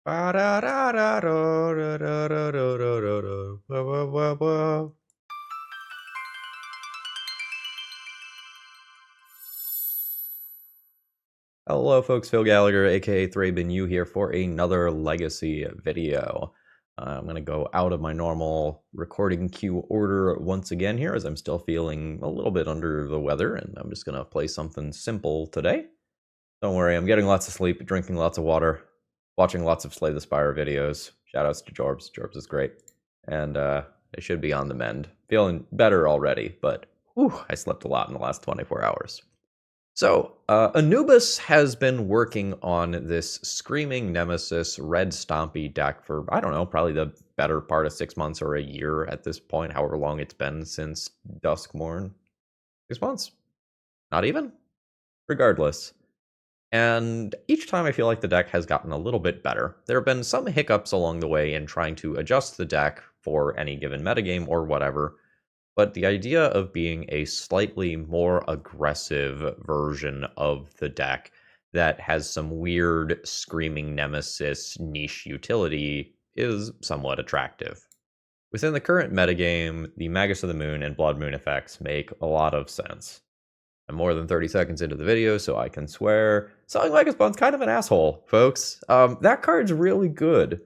Hello folks, Phil Gallagher, aka ThrabenU here for another Legacy video. I'm going to go out of my normal recording queue order once again here as I'm still feeling a little bit under the weather, and I'm just going to play something simple today. Don't worry, I'm getting lots of sleep, drinking lots of water, watching lots of Slay the Spire videos. Shoutouts to Jorbs. Jorbs is great. And I should be on the mend. Feeling better already, but whew, I slept a lot in the last 24 hours. So, Anubis has been working on this Screaming Nemesis Red Stompy deck for, I don't know, probably the better part of 6 months or a year at this point, however long it's been since Duskmorn. 6 months? Not even? Regardless. And each time I feel like the deck has gotten a little bit better. There have been some hiccups along the way in trying to adjust the deck for any given metagame or whatever, but the idea of being a slightly more aggressive version of the deck that has some weird Screaming Nemesis niche utility is somewhat attractive. Within the current metagame, the Magus of the Moon and Blood Moon effects make a lot of sense. I'm more than 30 seconds into the video, so I can swear. Selling Magus Spawn's kind of an asshole, folks. That card's really good.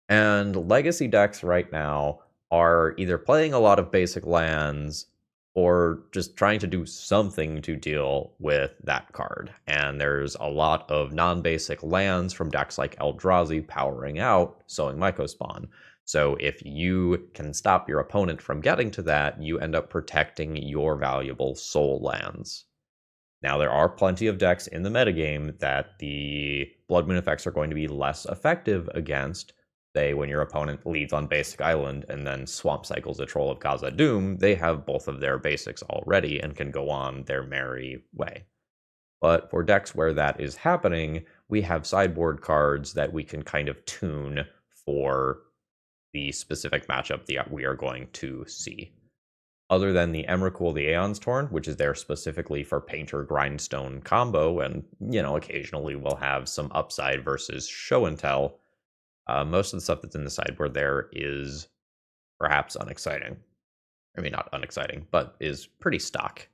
And Legacy decks right now are either playing a lot of basic lands or just trying to do something to deal with that card. And there's a lot of non-basic lands from decks like Eldrazi powering out Sowing Mycospawn. So if you can stop your opponent from getting to that, you end up protecting your valuable soul lands. Now, there are plenty of decks in the metagame that the Blood Moon effects are going to be less effective against. Say, when your opponent leads on basic island and then swamp cycles a Troll of Khazad-dûm, they have both of their basics already and can go on their merry way. But for decks where that is happening, we have sideboard cards that we can kind of tune for the specific matchup that we are going to see. Other than the Emrakul, the Aeon's Torn, which is there specifically for Painter Grindstone combo, and, occasionally we'll have some upside versus Show and Tell. Most of the stuff that's in the sideboard there is perhaps unexciting. I mean, not unexciting, but is pretty stock.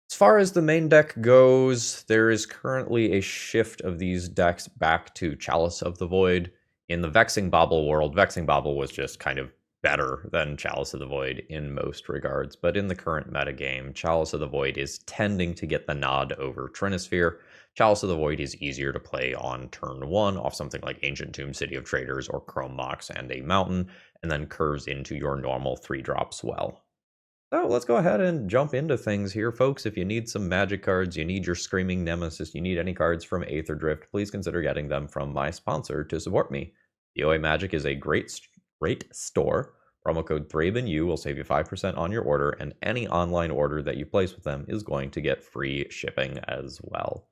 As far as the main deck goes, there is currently a shift of these decks back to Chalice of the Void. In the Vexing Bauble world, Vexing Bauble was just kind of better than Chalice of the Void in most regards, but in the current metagame, Chalice of the Void is tending to get the nod over Trinisphere. Chalice of the Void is easier to play on turn 1 off something like Ancient Tomb, City of Traders, or Chrome Mox and a Mountain, and then curves into your normal 3-drops well. So let's go ahead and jump into things here, folks. If you need some magic cards, you need your Screaming Nemesis, you need any cards from Aether Drift, please consider getting them from my sponsor to support me. THO Magic is a great store. Promo code ThrabenU will save you 5% on your order, and any online order that you place with them is going to get free shipping as well.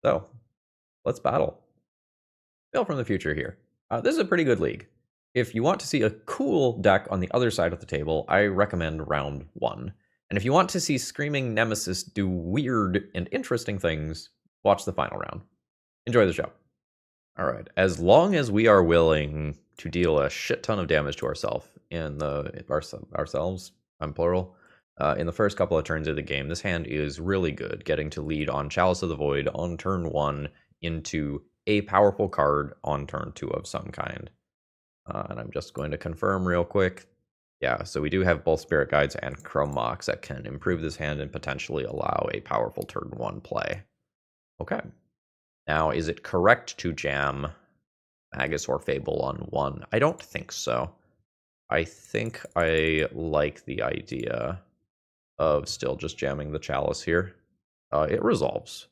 So, let's battle. Phil from the future here. This is a pretty good league. If you want to see a cool deck on the other side of the table, I recommend round 1. And if you want to see Screaming Nemesis do weird and interesting things, watch the final round. Enjoy the show. All right, as long as we are willing to deal a shit ton of damage to ourselves in ourselves, I'm plural, in the first couple of turns of the game, this hand is really good, getting to lead on Chalice of the Void on turn 1 into a powerful card on turn 2 of some kind. And I'm just going to confirm real quick. Yeah, so we do have both Spirit Guides and Chrome Mox that can improve this hand and potentially allow a powerful turn 1 play. Okay. Now, is it correct to jam Magus or Fable on 1? I don't think so. I think I like the idea of still just jamming the Chalice here. It resolves.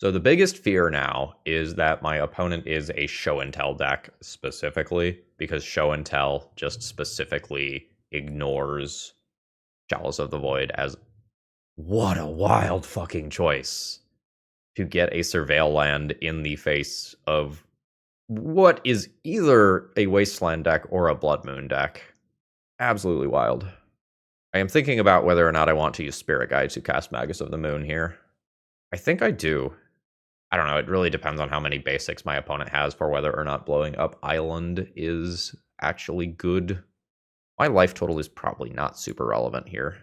So the biggest fear now is that my opponent is a Show and Tell deck specifically, because Show and Tell just specifically ignores Chalice of the Void as... What a wild fucking choice to get a Surveil land in the face of what is either a Wasteland deck or a Blood Moon deck. Absolutely wild. I am thinking about whether or not I want to use Spirit Guide to cast Magus of the Moon here. I think I do. I don't know, it really depends on how many basics my opponent has for whether or not blowing up Island is actually good. My life total is probably not super relevant here.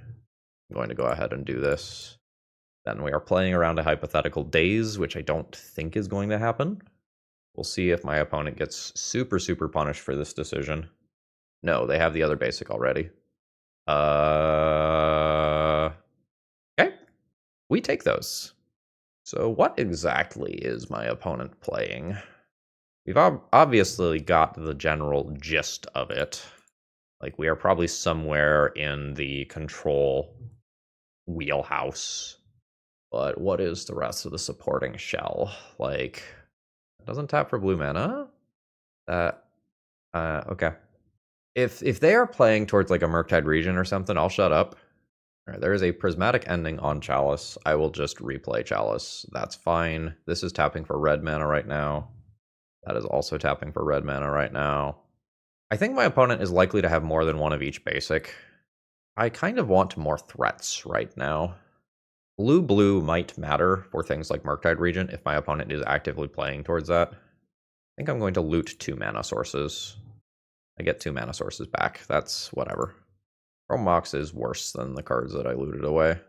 I'm going to go ahead and do this. Then we are playing around a hypothetical daze, which I don't think is going to happen. We'll see if my opponent gets super, super punished for this decision. No, they have the other basic already. Okay. We take those. So what exactly is my opponent playing? We've obviously got the general gist of it. Like, we are probably somewhere in the control wheelhouse. But what is the rest of the supporting shell? Like, it doesn't tap for blue mana? Okay. If they are playing towards, like, a Murktide region or something, I'll shut up. Alright, there is a prismatic ending on Chalice. I will just replay Chalice. That's fine. This is tapping for red mana right now. That is also tapping for red mana right now. I think my opponent is likely to have more than one of each basic. I kind of want more threats right now. Blue might matter for things like Murktide region if my opponent is actively playing towards that. I think I'm going to loot 2 mana sources. I get 2 mana sources back. That's whatever. Chrome Mox is worse than the cards that I looted away.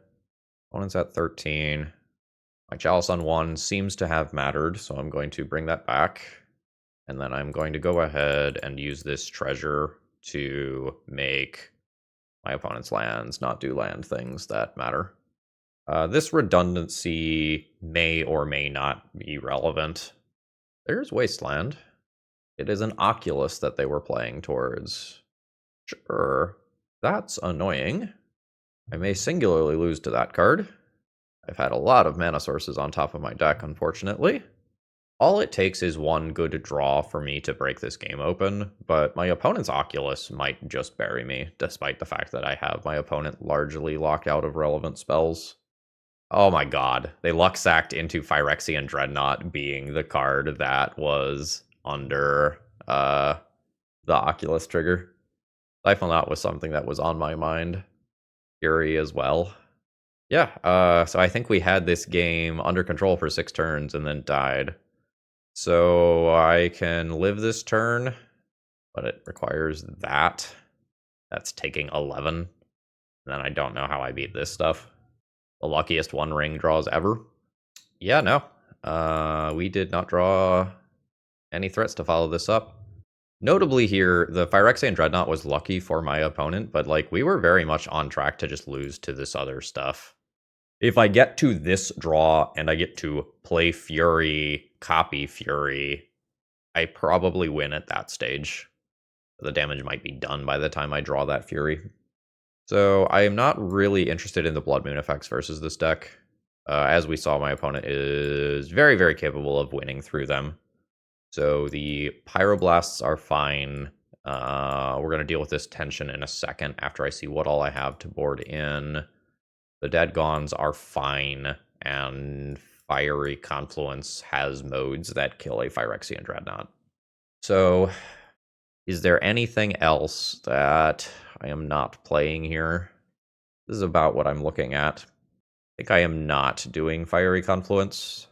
Opponent's at 13. My Chalice on 1 seems to have mattered, so I'm going to bring that back. And then I'm going to go ahead and use this treasure to make my opponent's lands not do land things that matter. This redundancy may or may not be relevant. There's Wasteland. It is an Oculus that they were playing towards. Sure. That's annoying. I may singularly lose to that card. I've had a lot of mana sources on top of my deck, unfortunately. All it takes is one good draw for me to break this game open, but my opponent's Oculus might just bury me, despite the fact that I have my opponent largely locked out of relevant spells. Oh my god, they luck-sacked into Phyrexian Dreadnought being the card that was under the Oculus trigger. Stifle Knot was something that was on my mind. Fury as well. Yeah, so I think we had this game under control for 6 turns and then died. So I can live this turn, but it requires that. That's taking 11. And then I don't know how I beat this stuff. The luckiest 1 ring draws ever. Yeah, no. We did not draw any threats to follow this up. Notably here, the Phyrexian Dreadnought was lucky for my opponent, but like we were very much on track to just lose to this other stuff. If I get to this draw and I get to play Fury, copy Fury, I probably win at that stage. The damage might be done by the time I draw that Fury. So I am not really interested in the Blood Moon effects versus this deck. As we saw, my opponent is very, very capable of winning through them. So the Pyroblasts are fine. We're going to deal with this tension in a second after I see what all I have to board in. The Dead Gons are fine, and Fiery Confluence has modes that kill a Phyrexian Dreadnought. So, is there anything else that I am not playing here? This is about what I'm looking at. I think I am not doing Fiery Confluence.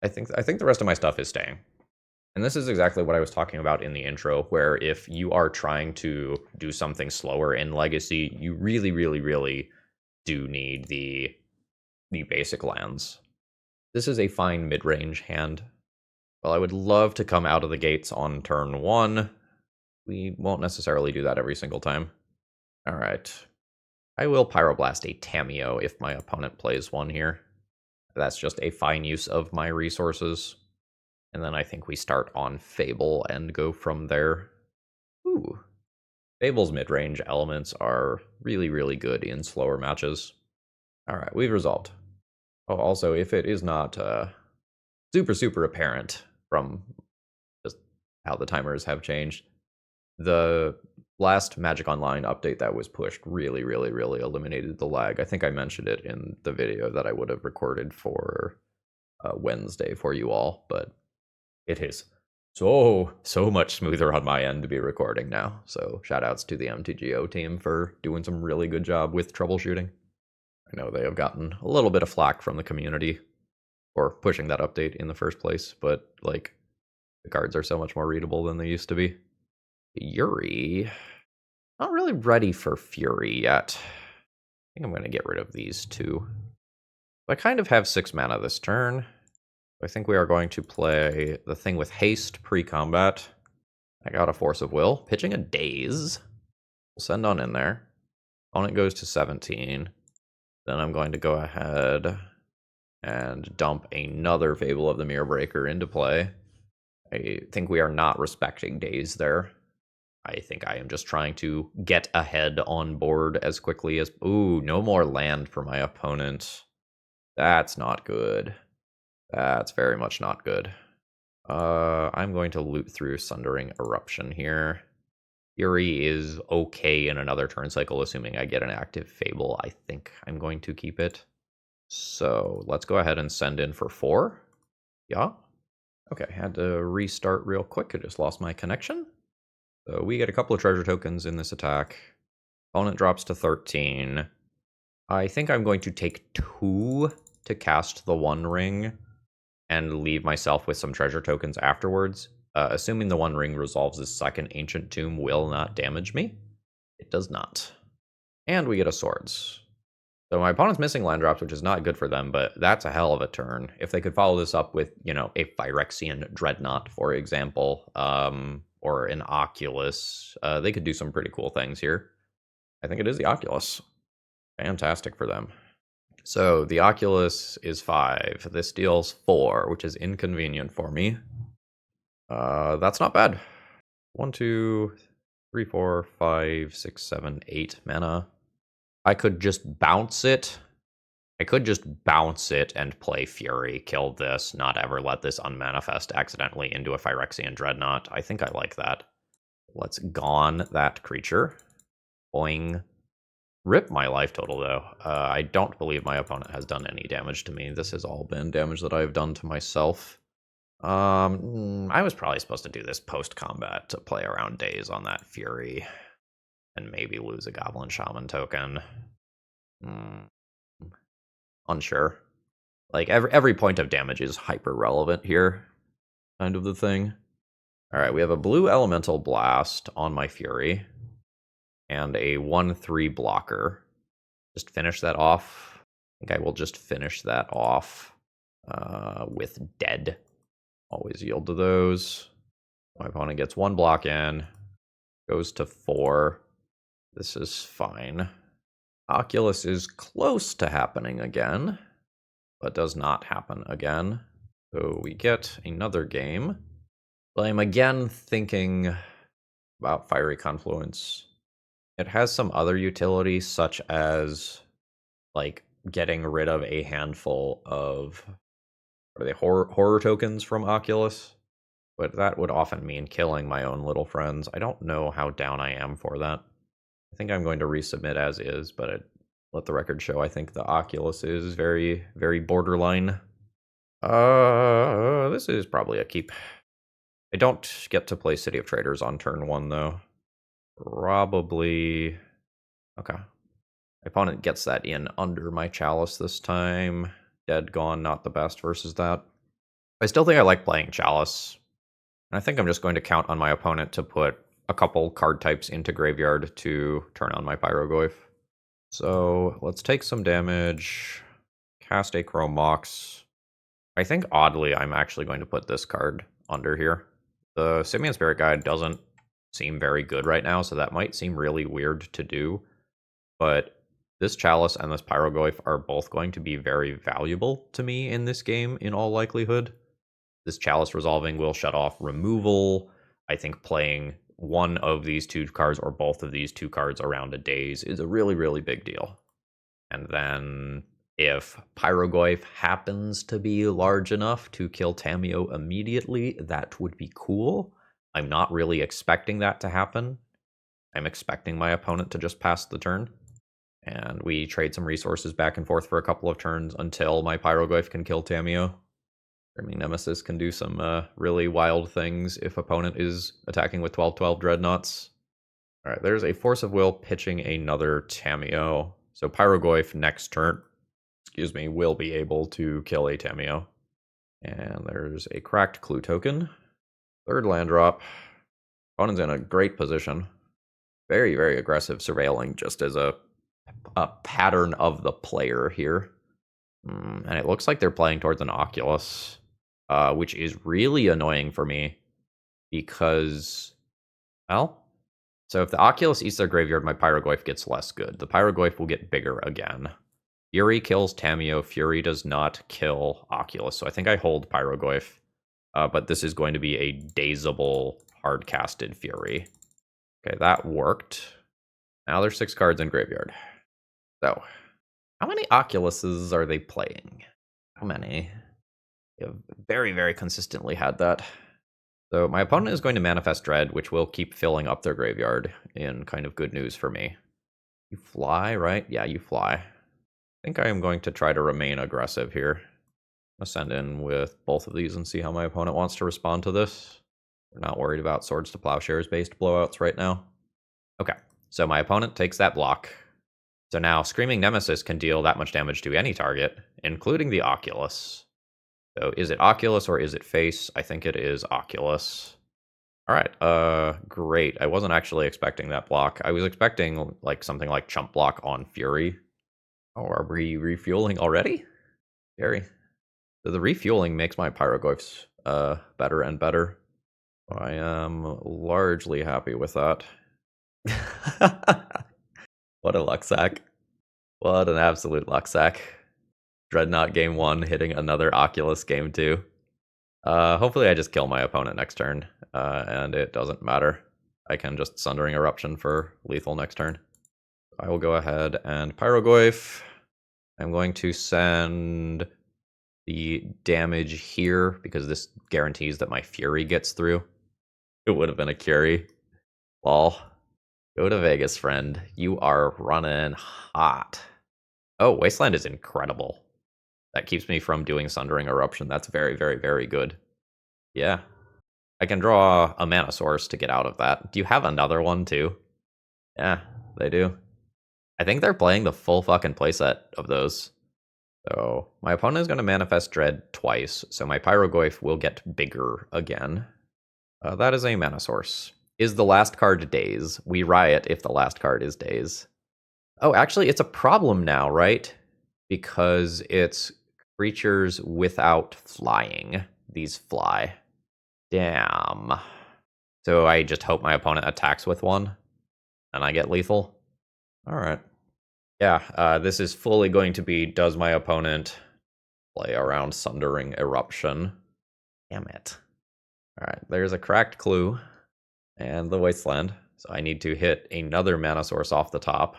I think the rest of my stuff is staying. And this is exactly what I was talking about in the intro, where if you are trying to do something slower in Legacy, you really, really, really do need the basic lands. This is a fine mid-range hand. Well, I would love to come out of the gates on turn 1. We won't necessarily do that every single time. All right. I will Pyroblast a Tamiyo if my opponent plays one here. That's just a fine use of my resources. And then I think we start on Fable and go from there. Ooh. Fable's mid-range elements are really, really good in slower matches. Alright, we've resolved. Oh, also, if it is not super, super apparent from just how the timers have changed, the last Magic Online update that was pushed really, really, really eliminated the lag. I think I mentioned it in the video that I would have recorded for Wednesday for you all, but it is so much smoother on my end to be recording now. So shout outs to the MTGO team for doing some really good job with troubleshooting. I know they have gotten a little bit of flack from the community, or pushing that update in the first place, but like the cards are so much more readable than they used to be. Fury. Not really ready for Fury yet. I think I'm going to get rid of these two. I kind of have 6 mana this turn. I think we are going to play the thing with haste pre-combat. I got a Force of Will. Pitching a Daze. We'll send on in there. Opponent goes to 17. Then I'm going to go ahead and dump another Fable of the Mirror Breaker into play. I think we are not respecting Daze there. I think I am just trying to get ahead on board as quickly as... Ooh, no more land for my opponent. That's not good. That's very much not good. I'm going to loot through Sundering Eruption here. Fury is okay in another turn cycle, assuming I get an active Fable. I think I'm going to keep it. So let's go ahead and send in for 4. Yeah. Okay, had to restart real quick. I just lost my connection. So we get a couple of treasure tokens in this attack. Opponent drops to 13. I think I'm going to take 2 to cast the One Ring and leave myself with some treasure tokens afterwards. Assuming the One Ring resolves this second Ancient Tomb will not damage me. It does not. And we get a Swords. So my opponent's missing land drops, which is not good for them, but that's a hell of a turn. If they could follow this up with, you know, a Phyrexian Dreadnought, for example, or an Oculus, they could do some pretty cool things here. I think it is the Oculus. Fantastic for them. So the Oculus is 5. This deals 4, which is inconvenient for me. That's not bad. 1, 2, 3, 4, 5, 6, 7, 8 mana. I could just bounce it. I could just bounce it and play Fury, kill this, not ever let this unmanifest accidentally into a Phyrexian Dreadnought. I think I like that. Let's gone that creature. Boing. Rip my life total, though. I don't believe my opponent has done any damage to me. This has all been damage that I've done to myself. I was probably supposed to do this post-combat to play around Daze on that Fury. And maybe lose a Goblin Shaman token. Unsure. Like, every point of damage is hyper-relevant here. Kind of the thing. Alright, we have a blue Elemental Blast on my Fury. And a 1/3 blocker. Just finish that off. I think I will just finish that off with Dead. Always yield to those. My opponent gets 1 block in. Goes to 4. This is fine. Oculus is close to happening again, but does not happen again. So we get another game. But I'm again thinking about Fiery Confluence. It has some other utility, such as like getting rid of a handful of horror tokens from Oculus. But that would often mean killing my own little friends. I don't know how down I am for that. I think I'm going to resubmit as is, but let the record show I think the Oculus is very, very borderline. This is probably a keep. I don't get to play City of Traders on turn 1, though. Probably... Okay. My opponent gets that in under my Chalice this time. Dead, gone, not the best versus that. I still think I like playing Chalice. And I think I'm just going to count on my opponent to put a couple card types into graveyard to turn on my Pyrogoyf. So let's take some damage, cast a Chrome Mox. I think oddly I'm actually going to put this card under here. The Simian Spirit Guide doesn't seem very good right now, so that might seem really weird to do. But this Chalice and this Pyrogoyf are both going to be very valuable to me in this game in all likelihood. This Chalice resolving will shut off removal. I think playing one of these 2 cards or both of these 2 cards around a Daze is a really, really big deal. And then if Pyrogoyf happens to be large enough to kill Tamiyo immediately, that would be cool. I'm not really expecting that to happen. I'm expecting my opponent to just pass the turn. And we trade some resources back and forth for a couple of turns until my Pyrogoyf can kill Tamiyo. Screaming Nemesis can do some really wild things if opponent is attacking with 12/12 Dreadnoughts. Alright, there's a Force of Will pitching another Tamiyo. So Pyrogoyf next turn, will be able to kill a Tamiyo. And there's a cracked clue token. Third land drop. Opponent's in a great position. Very, very aggressive surveilling just as a pattern of the player here. And it looks like they're playing towards an Oculus, which is really annoying for me because, well, so if the Oculus eats their graveyard, my Pyrogoyf gets less good. The Pyrogoyf will get bigger again. Fury kills THO. Fury does not kill Oculus, so I think I hold Pyrogoyf. But this is going to be a dazable, hard-casted Fury. Okay, that worked. Now there's 6 cards in graveyard. So, how many Oculuses are they playing? How many? They have very, very consistently had that. So my opponent is going to Manifest Dread, which will keep filling up their graveyard in kind of good news for me. You fly, right? Yeah, you fly. I think I am going to try to remain aggressive here. I'm going to send in with both of these and see how my opponent wants to respond to this. We're not worried about Swords to Plowshares based blowouts right now. Okay, so my opponent takes that block. So now Screaming Nemesis can deal that much damage to any target, including the Oculus. So is it Oculus or is it face? I think it is Oculus. All right, great. I wasn't actually expecting that block. I was expecting like something like Chump Block on Fury. Oh, are we refueling already? Scary. So the refueling makes my Pyrogoyfs better and better. I am largely happy with that. What a luck sack. What an absolute luck sack. Dreadnought game 1 hitting another Oculus game 2. Hopefully I just kill my opponent next turn, and it doesn't matter. I can just Sundering Eruption for lethal next turn. I will go ahead and Pyrogoyf. I'm going to send the damage here because this guarantees that my Fury gets through. It would have been a Curie. Lol. Go to Vegas, friend. You are running hot. Oh, Wasteland is incredible. That keeps me from doing Sundering Eruption. That's very, very, very good. Yeah. I can draw a mana source to get out of that. Do you have another one, too? Yeah, they do. I think they're playing the full fucking playset of those. So my opponent is going to Manifest Dread twice, so my Pyrogoyf will get bigger again. That is a mana source. Is the last card Daze? We riot if the last card is Daze. Oh, actually, it's a problem now, right? Because it's creatures without flying. These fly. Damn. So I just hope my opponent attacks with one, and I get lethal. All right. Yeah, this is fully going to be, does my opponent play around Sundering Eruption? Damn it. All right, there's a cracked clue and the Wasteland. So I need to hit another mana source off the top.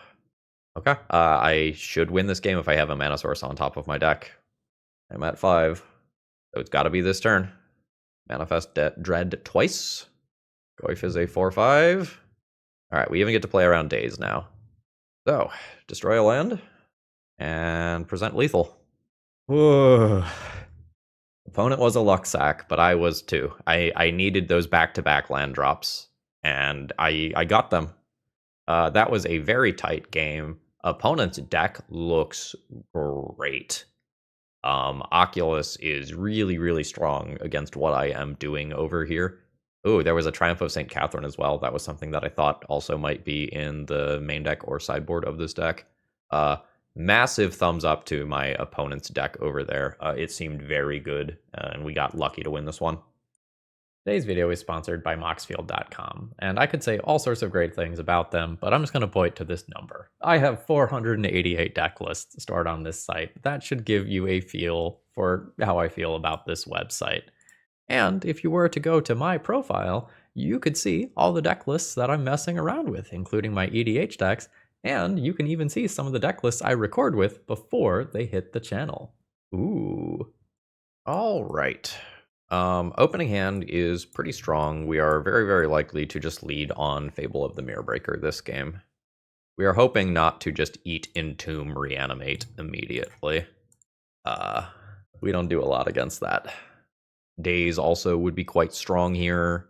Okay, I should win this game if I have a mana source on top of my deck. I'm at 5, so it's got to be this turn. Manifest Dread twice. Goyf is a 4/5. All right, we even get to play around Daze now. So, destroy a land and present lethal. Whoa. Opponent was a luck sack, but I was too. I needed those back-to-back land drops, and I got them. That was a very tight game. Opponent's deck looks great. Oculus is really, really strong against what I am doing over here. Oh, there was a Triumph of St. Catherine as well. That was something that I thought also might be in the main deck or sideboard of this deck. Massive thumbs up to my opponent's deck over there. It seemed very good, and we got lucky to win this one. Today's video is sponsored by Moxfield.com, and I could say all sorts of great things about them, but I'm just going to point to this number. I have 488 deck lists stored on this site. That should give you a feel for how I feel about this website. And if you were to go to my profile, you could see all the deck lists that I'm messing around with, including my EDH decks, and you can even see some of the deck lists I record with before they hit the channel. Ooh. All right. Opening hand is pretty strong. We are very, very likely to just lead on Fable of the Mirrorbreaker this game. We are hoping not to just eat Entomb Reanimate immediately. We don't do a lot against that. Daze also would be quite strong here.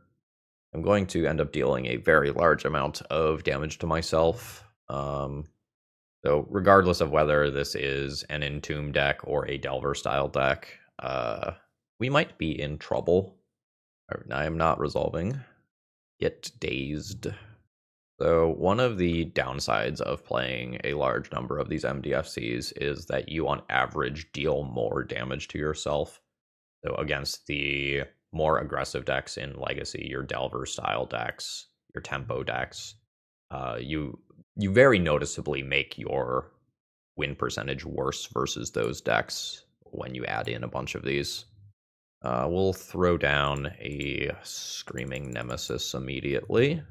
I'm going to end up dealing a very large amount of damage to myself. So regardless of whether this is an Entomb deck or a Delver style deck, we might be in trouble. I am not resolving. Get dazed. So one of the downsides of playing a large number of these MDFCs is that you on average deal more damage to yourself. So against the more aggressive decks in Legacy, your Delver style decks, your Tempo decks, you very noticeably make your win percentage worse versus those decks when you add in a bunch of these. We'll throw down a Screaming Nemesis immediately.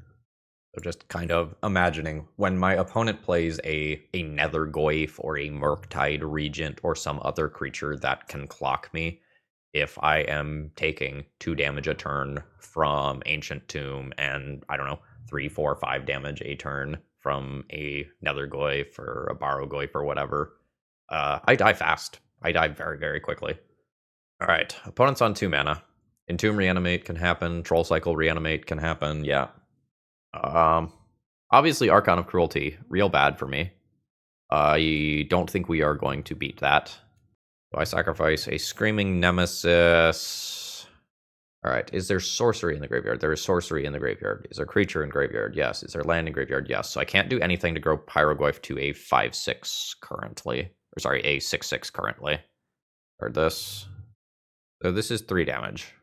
So just kind of imagining when my opponent plays a Nethergoyf or a Murktide Regent or some other creature that can clock me, if I am taking 2 damage a turn from Ancient Tomb and, I don't know, 3, 4, 5 damage a turn from a Nethergoyf or a Pyrogoyf or whatever, I die fast. I die very, very quickly. All right, opponent's on 2 mana. Entomb Reanimate can happen. Troll Cycle Reanimate can happen. Yeah. Obviously, Archon of Cruelty, real bad for me. I don't think we are going to beat that. So I sacrifice a Screaming Nemesis. All right, is there sorcery in the graveyard? There is sorcery in the graveyard. Is there creature in graveyard? Yes. Is there land in graveyard? Yes. So I can't do anything to grow Pyrogoyf to a 5/6 currently. Or sorry, a 6/6 currently. Or this. So this is 3 damage.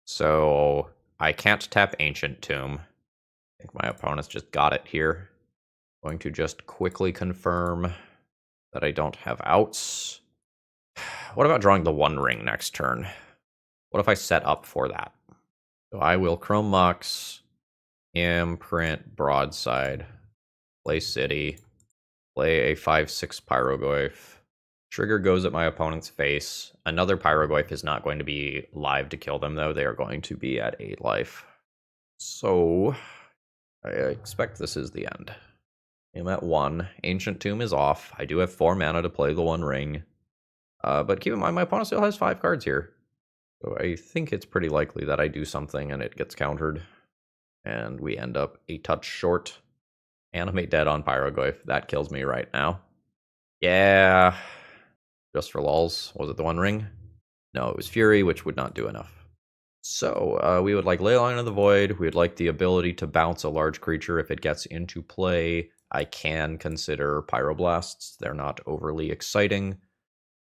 So I can't tap Ancient Tomb. I think my opponent's just got it here. Going to just quickly confirm that I don't have outs. What about drawing the One Ring next turn? What if I set up for that? So I will Chrome Mox, Imprint, Broadside, play City, play a 5/6 Pyrogoyf. Trigger goes at my opponent's face. Another Pyrogoyf is not going to be live to kill them, though. They are going to be at 8 life. So I expect this is the end. I'm at 1. Ancient Tomb is off. I do have 4 mana to play the One Ring. But keep in mind, my opponent still has 5 cards here. So I think it's pretty likely that I do something and it gets countered. And we end up a touch short. Animate Dead on Pyrogoyf. That kills me right now. Yeah. Just for lulz. Was it the One Ring? No, it was Fury, which would not do enough. So we would like Leyline of the Void. We would like the ability to bounce a large creature if it gets into play. I can consider Pyroblasts. They're not overly exciting.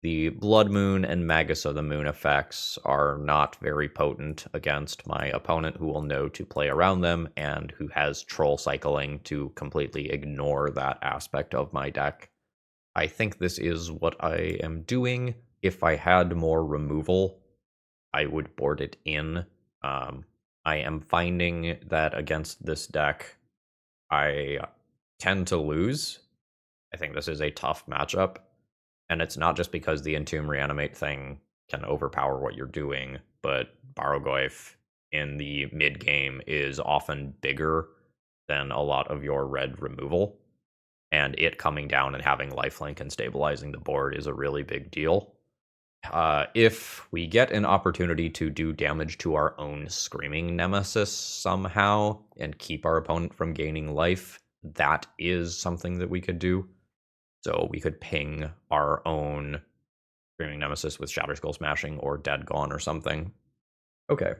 The Blood Moon and Magus of the Moon effects are not very potent against my opponent, who will know to play around them and who has Troll Cycling to completely ignore that aspect of my deck. I think this is what I am doing. If I had more removal, I would board it in. I am finding that against this deck, I tend to lose. I think this is a tough matchup. And it's not just because the Entomb Reanimate thing can overpower what you're doing, but Pyrogoyf in the mid game is often bigger than a lot of your red removal. And it coming down and having lifelink and stabilizing the board is a really big deal. If we get an opportunity to do damage to our own Screaming Nemesis somehow and keep our opponent from gaining life, that is something that we could do. So we could ping our own Screaming Nemesis with Shatterskull Smashing or Dead Gone or something. Okay.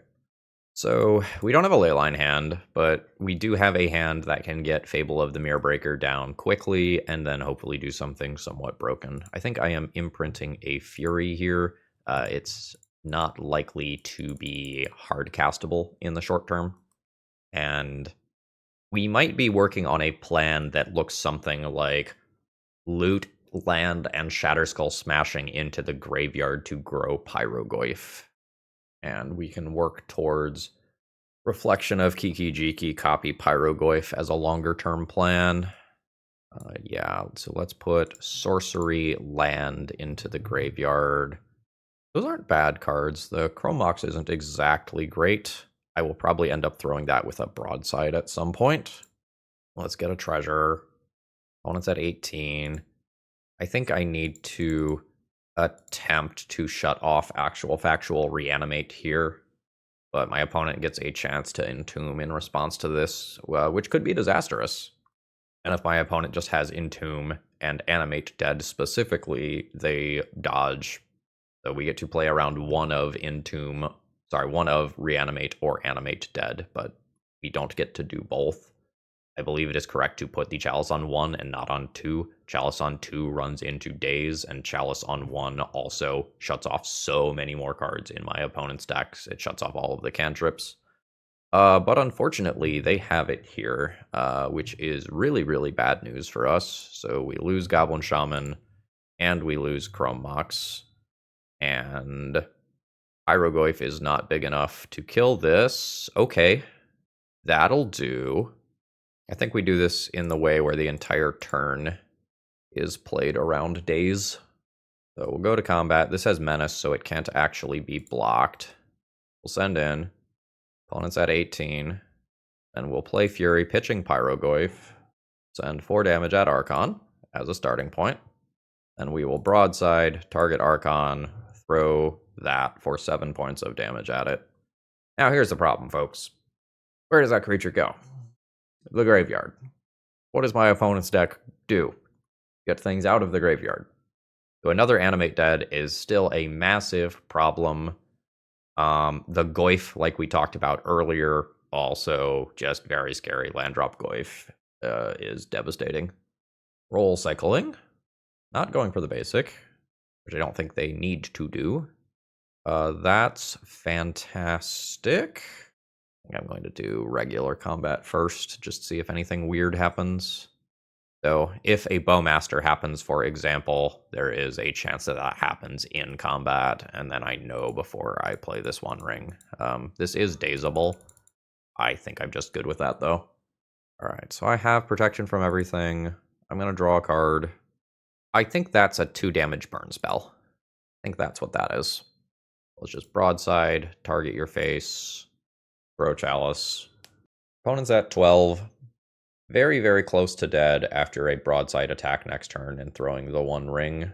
So we don't have a Leyline hand, but we do have a hand that can get Fable of the Mirrorbreaker down quickly and then hopefully do something somewhat broken. I think I am imprinting a Fury here. It's not likely to be hard castable in the short term. And we might be working on a plan that looks something like loot, land, and Shatterskull Smashing into the graveyard to grow Pyrogoyf. And we can work towards Reflection of Kiki Jiki, copy Pyrogoyf as a longer term plan. Yeah, so let's put Sorcery Land into the graveyard. Those aren't bad cards. The Chrome Mox isn't exactly great. I will probably end up throwing that with a Broadside at some point. Let's get a treasure. Opponent's at 18. I think I need to attempt to shut off actual factual reanimate here, but my opponent gets a chance to entomb in response to this, which could be disastrous. And if my opponent just has entomb and animate dead specifically, they dodge So we get to play around one of Reanimate or Animate Dead, but we don't get to do both. I believe it is correct to put the Chalice on 1 and not on 2. Chalice on 2 runs into Daze, and Chalice on 1 also shuts off so many more cards in my opponent's decks. It shuts off all of the cantrips. But unfortunately, they have it here, which is really, really bad news for us. So we lose Goblin Shaman, and we lose Chrome Mox. And Pyrogoyf is not big enough to kill this. Okay, that'll do. I think we do this in the way where the entire turn is played around Daze. So we'll go to combat. This has Menace, so it can't actually be blocked. We'll send in. Opponent's at 18. And we'll play Fury, pitching Pyrogoyf. Send 4 damage at Archon as a starting point. And we will broadside, target Archon, throw that for 7 points of damage at it. Now here's the problem, folks. Where does that creature go? The graveyard. What does my opponent's deck do? Get things out of the graveyard. So another Animate Dead is still a massive problem. The Goyf, like we talked about earlier, also just very scary. Land drop Goyf is devastating. Roll cycling. Not going for the basic, which I don't think they need to do. That's fantastic. I think I'm going to do regular combat first, just to see if anything weird happens. So if a Bowmaster happens, for example, there is a chance that that happens in combat, and then I know before I play this One Ring. This is dazable. I think I'm just good with that, though. Alright, so I have protection from everything. I'm going to draw a card. I think that's a 2 damage burn spell. I think that's what that is. Let's just broadside, target your face, throw Chalice. Opponent's at 12. Very, very close to dead after a broadside attack next turn and throwing the One Ring.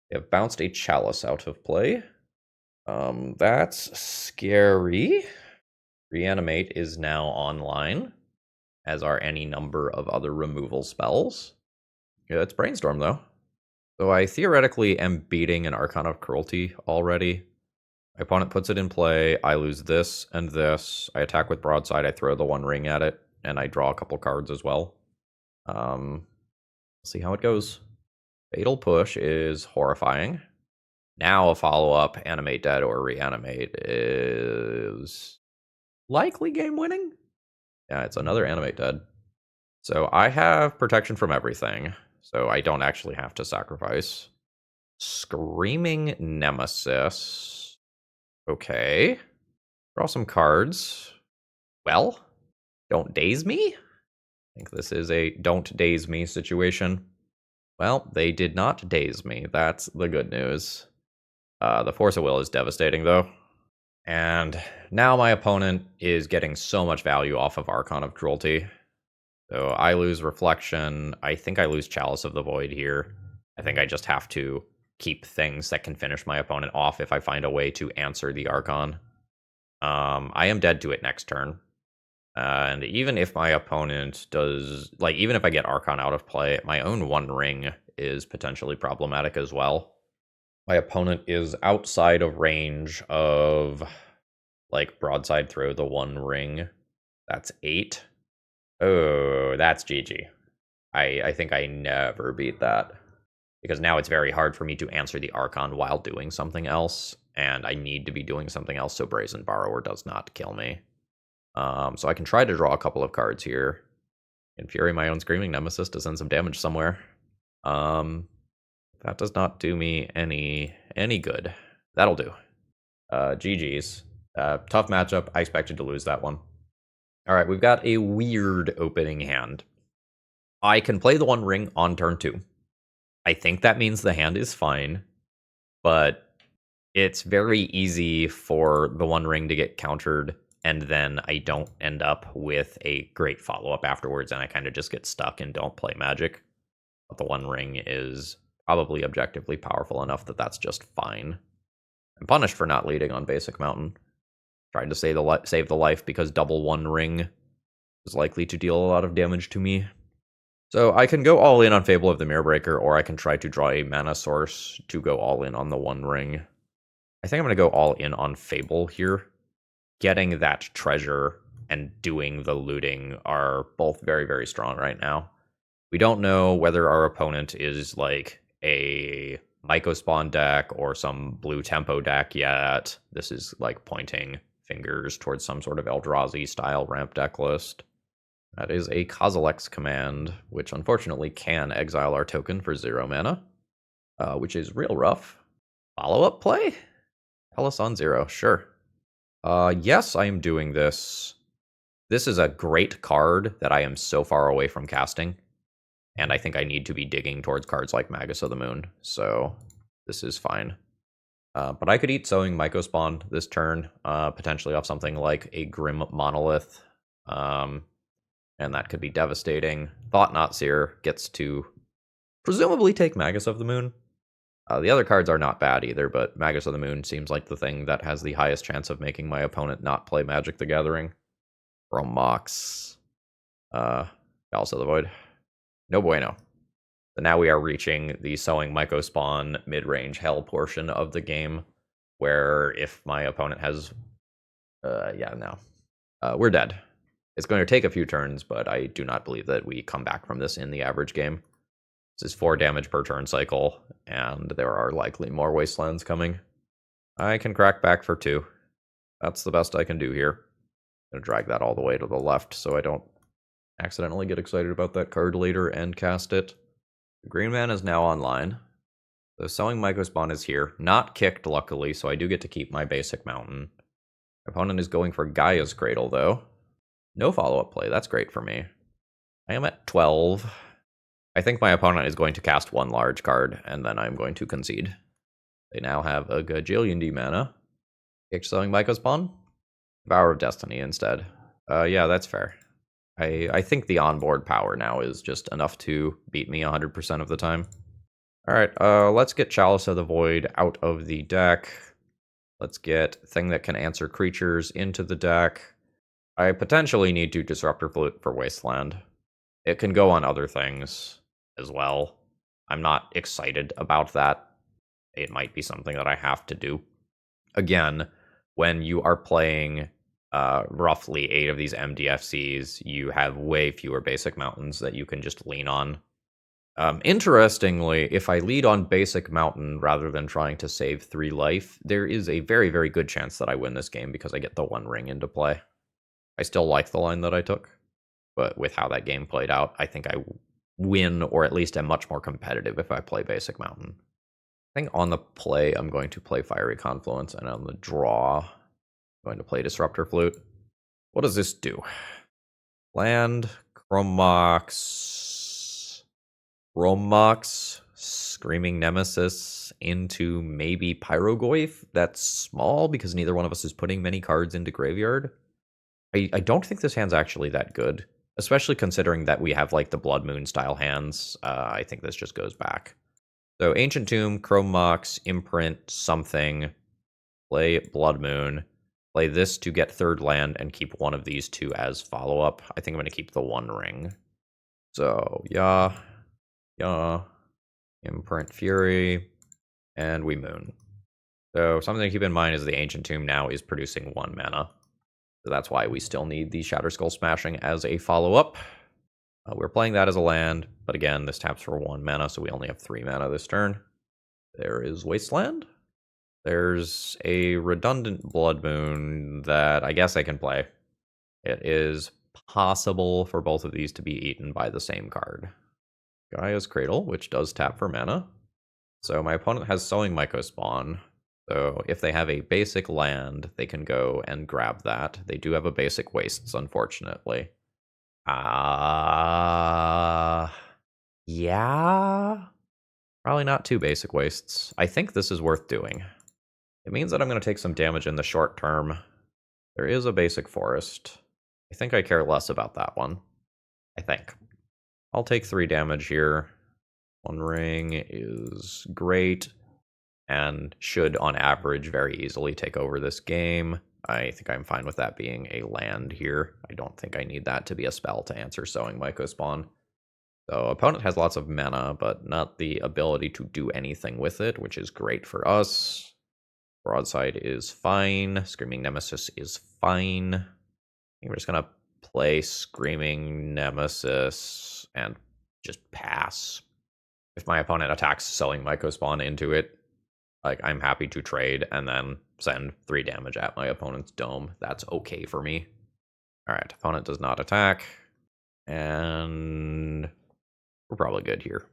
They have bounced a Chalice out of play. That's scary. Reanimate is now online, as are any number of other removal spells. Yeah, it's Brainstorm, though. So I theoretically am beating an Archon of Cruelty already. My opponent puts it in play, I lose this and this. I attack with broadside, I throw the One Ring at it, and I draw a couple cards as well. See how it goes. Fatal Push is horrifying. Now a follow-up, Animate Dead or Reanimate, is likely game-winning? Yeah, it's another Animate Dead. So I have protection from everything, so I don't actually have to sacrifice. Screaming Nemesis. Okay. Draw some cards. Well, don't daze me? I think this is a don't daze me situation. Well, they did not daze me. That's the good news. The Force of Will is devastating, though. And now my opponent is getting so much value off of Archon of Cruelty. So I lose Reflection. I think I lose Chalice of the Void here. I think I just have to keep things that can finish my opponent off if I find a way to answer the Archon. I am dead to it next turn. And even if my opponent does, like, even if I get Archon out of play, my own One Ring is potentially problematic as well. My opponent is outside of range of, like, broadside throw the One Ring. That's 8. Oh, that's GG. I think I never beat that. Because now it's very hard for me to answer the Archon while doing something else. And I need to be doing something else so Brazen Borrower does not kill me. So I can try to draw a couple of cards here. Infuriate my own Screaming Nemesis to send some damage somewhere. That does not do me any good. That'll do. GG's. Tough matchup. I expected to lose that one. Alright, we've got a weird opening hand. I can play the One Ring on turn 2. I think that means the hand is fine, but it's very easy for the One Ring to get countered, and then I don't end up with a great follow-up afterwards, and I kind of just get stuck and don't play Magic. But the One Ring is probably objectively powerful enough that that's just fine. I'm punished for not leading on Basic Mountain. Tried to save the life because double One Ring is likely to deal a lot of damage to me. So I can go all in on Fable of the Mirror Breaker, or I can try to draw a mana source to go all in on the One Ring. I think I'm going to go all in on Fable here. Getting that treasure and doing the looting are both very, very strong right now. We don't know whether our opponent is like a Mycospawn deck or some blue tempo deck yet. This is like pointing fingers towards some sort of Eldrazi style ramp deck list. That is a Kozilek's command, which unfortunately can exile our token for 0 mana, which is real rough. Follow-up play? Palace on 0, sure. Yes, I am doing this. This is a great card that I am so far away from casting, and I think I need to be digging towards cards like Magus of the Moon, so this is fine. But I could eat Sowing Mycospawn this turn, potentially off something like a Grim Monolith, and that could be devastating. Thought-Knot Seer gets to presumably take Magus of the Moon. The other cards are not bad either, but Magus of the Moon seems like the thing that has the highest chance of making my opponent not play Magic the Gathering. From Mox. Palace of the Void. No bueno. So now we are reaching the Sowing Mycospawn mid-range hell portion of the game, where if my opponent has... we're dead. It's going to take a few turns, but I do not believe that we come back from this in the average game. This is 4 damage per turn cycle, and there are likely more Wastelands coming. I can crack back for 2. That's the best I can do here. I'm going to drag that all the way to the left so I don't accidentally get excited about that card later and cast it. The green man is now online. The Sowing Mycospawn is here. Not kicked, luckily, so I do get to keep my basic mountain. My opponent is going for Gaia's Cradle, though. No follow-up play. That's great for me. I am at 12. I think my opponent is going to cast 1 large card, and then I'm going to concede. They now have a gajillion D mana. Kicked Sowing Mycospawn? Vow of Destiny instead. Yeah, that's fair. I think the onboard power now is just enough to beat me 100% of the time. Alright, let's get Chalice of the Void out of the deck. Let's get Thing that can answer creatures into the deck. I potentially need to Disruptor Flute for Wasteland. It can go on other things as well. I'm not excited about that. It might be something that I have to do. Again, when you are playing roughly 8 of these MDFCs, you have way fewer basic mountains that you can just lean on. Interestingly, if I lead on basic mountain rather than trying to save 3 life, there is a very, very good chance that I win this game because I get the 1 ring into play. I still like the line that I took, but with how that game played out, I think I win, or at least am much more competitive if I play basic mountain. I think on the play, I'm going to play Fiery Confluence, and on the draw, I'm going to play Disruptor Flute. What does this do? Land, Chromox, Screaming Nemesis into maybe Pyrogoyf. That's small because neither one of us is putting many cards into graveyard. I don't think this hand's actually that good, especially considering that we have like the Blood Moon style hands. I think this just goes back. So Ancient Tomb, Chrome Mox, Imprint, something, play Blood Moon, play this to get 3rd land and keep one of these 2 as follow-up. I think I'm going to keep the 1 ring. So, yeah, Imprint Fury, and we Moon. So something to keep in mind is the Ancient Tomb now is producing 1 mana. So that's why we still need the Shatterskull Smashing as a follow-up. We're playing that as a land, but again, this taps for 1 mana, so we only have 3 mana this turn. There is Wasteland. There's a redundant Blood Moon that I guess I can play. It is possible for both of these to be eaten by the same card. Gaia's Cradle, which does tap for mana. So my opponent has Sowing Mycospawn. So if they have a basic land, they can go and grab that. They do have a basic Wastes, unfortunately. Yeah. Probably not 2 basic Wastes. I think this is worth doing. It means that I'm going to take some damage in the short term. There is a basic Forest. I think I care less about that one. I think. I'll take 3 damage here. 1 ring is great, and should, on average, very easily take over this game. I think I'm fine with that being a land here. I don't think I need that to be a spell to answer Sowing Mycospawn. So opponent has lots of mana, but not the ability to do anything with it, which is great for us. Broadside is fine. Screaming Nemesis is fine. I think we're just going to play Screaming Nemesis and just pass. If my opponent attacks selling Mycospawn into it, like, I'm happy to trade and then send 3 damage at my opponent's dome. That's okay for me. Alright, opponent does not attack. And we're probably good here.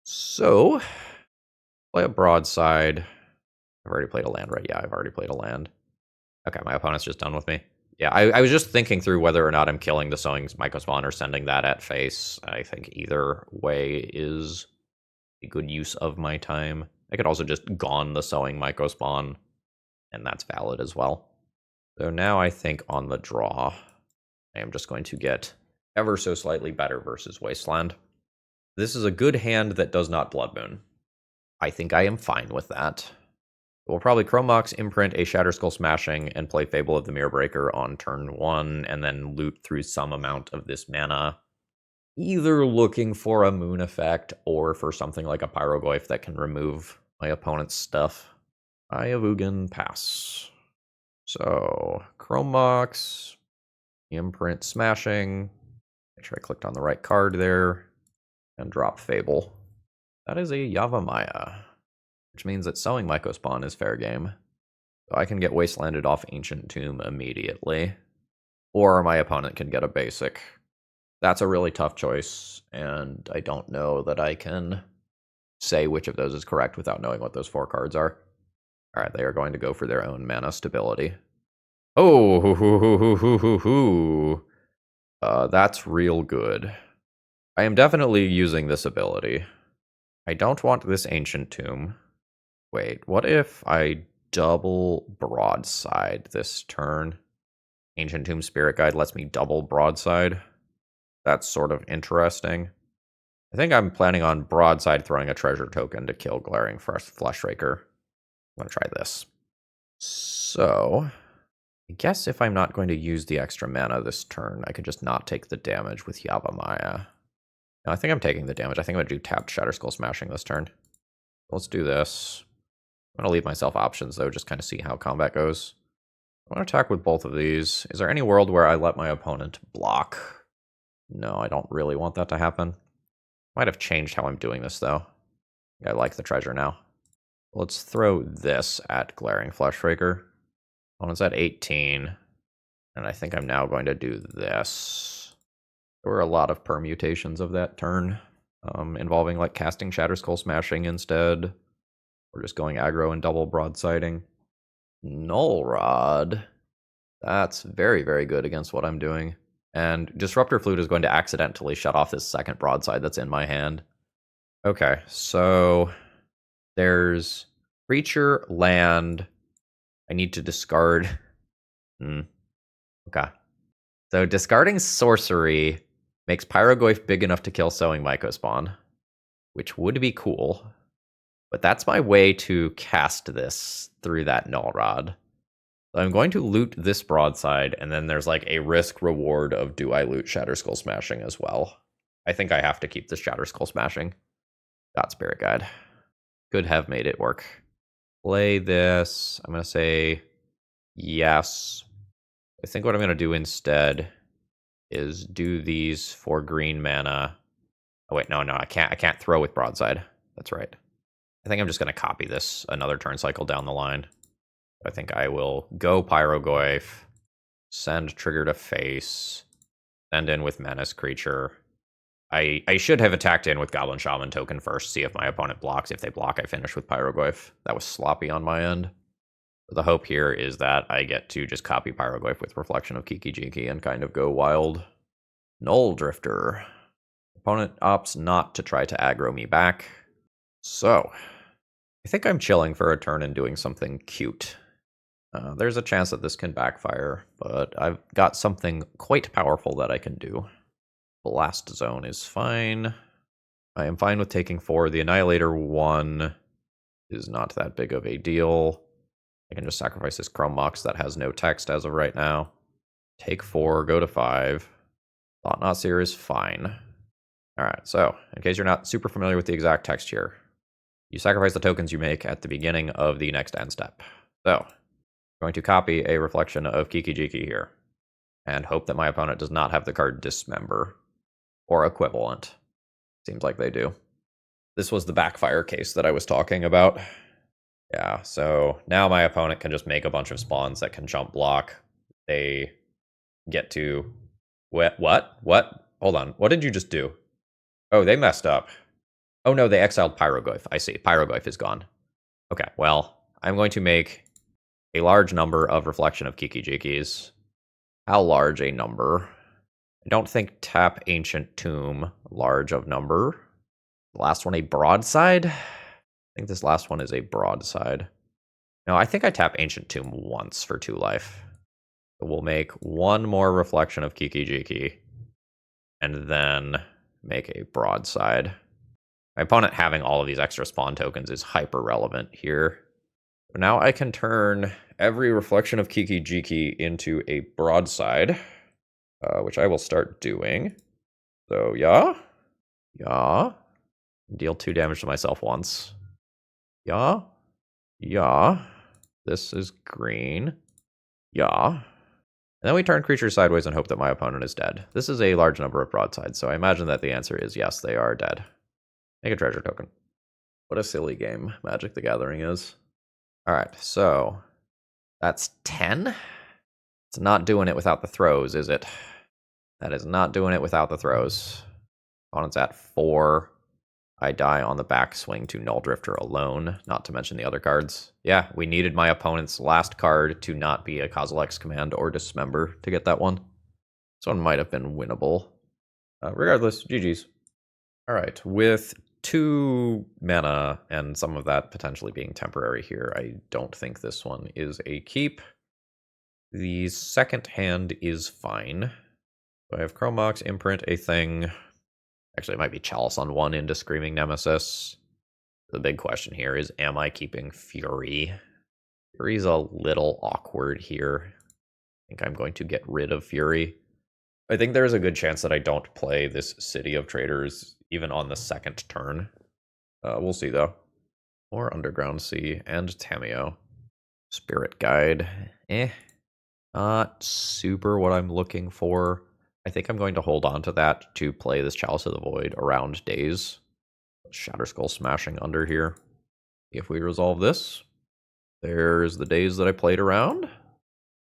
So, play a Broadside. I've already played a land, right? Yeah, I've already played a land. Okay, my opponent's just done with me. Yeah, I was just thinking through whether or not I'm killing the Sowing Mycospawn or sending that at face. I think either way is a good use of my time. I could also just gone the Sowing Mycospawn, and that's valid as well. So now I think on the draw, I am just going to get ever so slightly better versus Wasteland. This is a good hand that does not Blood Moon. I think I am fine with that. We'll probably Chrome Mox, imprint a Shatterskull Smashing, and play Fable of the Mirror Breaker on turn 1, and then loot through some amount of this mana, either looking for a Moon effect or for something like a Pyrogoyf that can remove my opponent's stuff. Ayavugan, pass. So, Chrome Mox, imprint Smashing, make sure I clicked on the right card there, and drop Fable. That is a Yavimaya, which means that selling Mycospawn is fair game. So I can get Wastelanded off Ancient Tomb immediately, or my opponent can get a basic. That's a really tough choice, and I don't know that I can say which of those is correct without knowing what those 4 cards are. Alright, they are going to go for their own mana stability. Oh, that's real good. I am definitely using this ability. I don't want this Ancient Tomb. Wait, what if I double Broadside this turn? Ancient Tomb Spirit Guide lets me double Broadside. That's sort of interesting. I think I'm planning on Broadside throwing a treasure token to kill Glaring Fleshraker. I'm going to try this. So, I guess if I'm not going to use the extra mana this turn, I could just not take the damage with Yavimaya. No, I think I'm taking the damage. I think I'm going to do tapped Shatterskull Smashing this turn. Let's do this. I'm going to leave myself options, though, just kind of see how combat goes. I want to attack with both of these. Is there any world where I let my opponent block? No, I don't really want that to happen. Might have changed how I'm doing this, though. I like the treasure now. Let's throw this at Glaring Fleshraker. Opponent's at 18. And I think I'm now going to do this. There were a lot of permutations of that turn, involving like casting Shatterskull Smashing instead, or just going aggro and double broadsiding. Null Rod. That's very, very good against what I'm doing. And Disruptor Flute is going to accidentally shut off this second broadside that's in my hand. Okay, so there's creature, land. I need to discard. Okay. So discarding sorcery makes Pyrogoyf big enough to kill Sowing Mycospawn, which would be cool. But that's my way to cast this through that Null Rod. So I'm going to loot this broadside, and then there's like a risk reward of do I loot Shatterskull Smashing as well. I think I have to keep this Shatterskull Smashing. Got Spirit Guide. Could have made it work. Play this. I'm going to say yes. I think what I'm going to do instead is do these for green mana. Oh wait, no, I can't throw with broadside. That's right. I think I'm just going to copy this another turn cycle down the line. I think I will go Pyrogoyf, send trigger to face, send in with Menace Creature. I should have attacked in with Goblin Shaman token first, see if my opponent blocks. If they block, I finish with Pyrogoyf. That was sloppy on my end. But the hope here is that I get to just copy Pyrogoyf with Reflection of Kiki Jiki and kind of go wild. Null Drifter. Opponent opts not to try to aggro me back. So, I think I'm chilling for a turn and doing something cute. There's a chance that this can backfire, but I've got something quite powerful that I can do. Blast Zone is fine. I am fine with taking 4. The Annihilator 1 is not that big of a deal. I can just sacrifice this Chrome Mox that has no text as of right now. Take 4, go to 5. Thought Not Seer is fine. Alright, so, in case you're not super familiar with the exact text here, you sacrifice the tokens you make at the beginning of the next end step. So, I'm going to copy a reflection of Kiki-Jiki here, and hope that my opponent does not have the card Dismember, or equivalent. Seems like they do. This was the backfire case that I was talking about. Yeah, so now my opponent can just make a bunch of spawns that can jump block. They get to... What? Hold on, what did you just do? Oh, they messed up. Oh no, they exiled Pyrogoyf. I see, Pyrogoyf is gone. Okay, well, I'm going to make a large number of reflection of Kiki-Jikis. How large a number? I don't think tap Ancient Tomb large of number. The last one a broadside? I think this last one is a broadside. No, I think I tap Ancient Tomb once for 2 life. So we'll make one more reflection of Kiki-Jiki, and then make a broadside. My opponent having all of these extra spawn tokens is hyper relevant here. Now I can turn every reflection of Kiki-Jiki into a broadside, which I will start doing. So, yeah. Deal 2 damage to myself once. Yeah. This is green. Yeah. And then we turn creatures sideways and hope that my opponent is dead. This is a large number of broadsides, so I imagine that the answer is yes, they are dead. Make a treasure token. What a silly game Magic the Gathering is. Alright, so that's 10. It's not doing it without the throws, is it? That is not doing it without the throws. Opponent's at 4. I die on the backswing to Null Drifter alone, not to mention the other cards. Yeah, we needed my opponent's last card to not be a Kozilek's Command or Dismember to get that one. This one might have been winnable. Regardless, GG's. Alright, with 2 mana and some of that potentially being temporary here, I don't think this one is a keep. The second hand is fine. So I have Chrome Mox, Imprint, a thing. Actually, it might be Chalice on 1 into Screaming Nemesis. The big question here is, am I keeping Fury? Fury's a little awkward here. I think I'm going to get rid of Fury. I think there's a good chance that I don't play this City of Traders even on the second turn. We'll see, though. Or Underground Sea and Tamiyo. Spirit Guide. Not super what I'm looking for. I think I'm going to hold on to that to play this Chalice of the Void around days. Shatterskull smashing under here. If we resolve this, there's the days that I played around.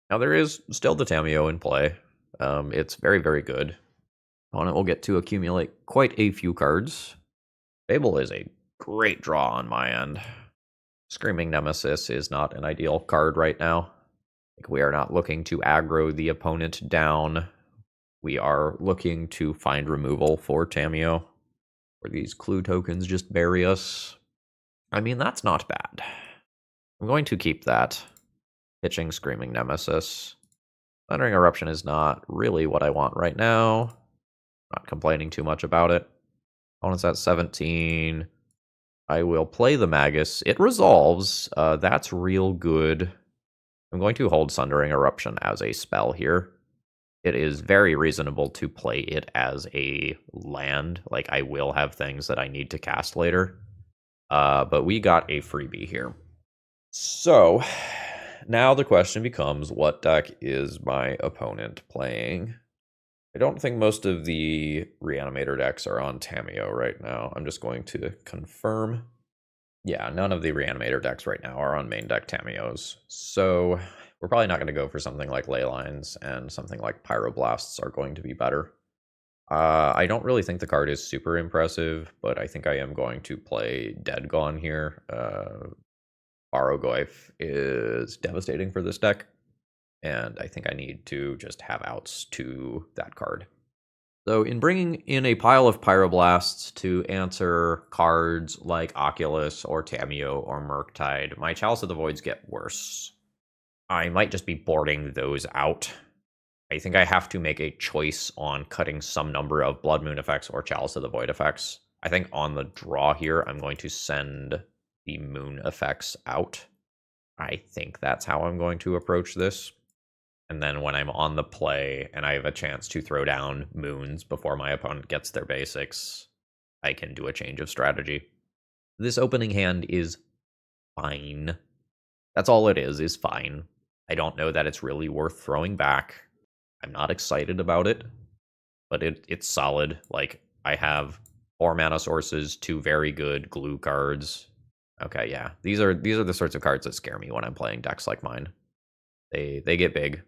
Now there is still the Tamiyo in play. It's very, very good. Opponent will get to accumulate quite a few cards. Fable is a great draw on my end. Screaming Nemesis is not an ideal card right now. We are not looking to aggro the opponent down. We are looking to find removal for Tamiyo, where these clue tokens just bury us. I mean, that's not bad. I'm going to keep that. Pitching Screaming Nemesis. Thundering Eruption is not really what I want right now. Not complaining too much about it. Opponent's at 17. I will play the Magus. It resolves. That's real good. I'm going to hold Sundering Eruption as a spell here. It is very reasonable to play it as a land. Like, I will have things that I need to cast later. But we got a freebie here. So, now the question becomes, what deck is my opponent playing? I don't think most of the Reanimator decks are on Tamiyo right now. I'm just going to confirm. Yeah, none of the Reanimator decks right now are on main deck Tamiyos. So we're probably not going to go for something like Leylines, and something like Pyroblasts are going to be better. I don't really think the card is super impressive, but I think I am going to play Dead Gone here. Pyrogoyf is devastating for this deck, and I think I need to just have outs to that card. So in bringing in a pile of Pyroblasts to answer cards like Oculus or Tamiyo or Murktide, my Chalice of the Voids get worse. I might just be boarding those out. I think I have to make a choice on cutting some number of Blood Moon effects or Chalice of the Void effects. I think on the draw here, I'm going to send the Moon effects out. I think that's how I'm going to approach this. And then when I'm on the play and I have a chance to throw down moons before my opponent gets their basics, I can do a change of strategy. This opening hand is fine. That's all it is fine. I don't know that it's really worth throwing back. I'm not excited about it, but it's solid. Like, I have 4 mana sources, 2 very good glue cards. Okay, yeah. These are the sorts of cards that scare me when I'm playing decks like mine. They get big,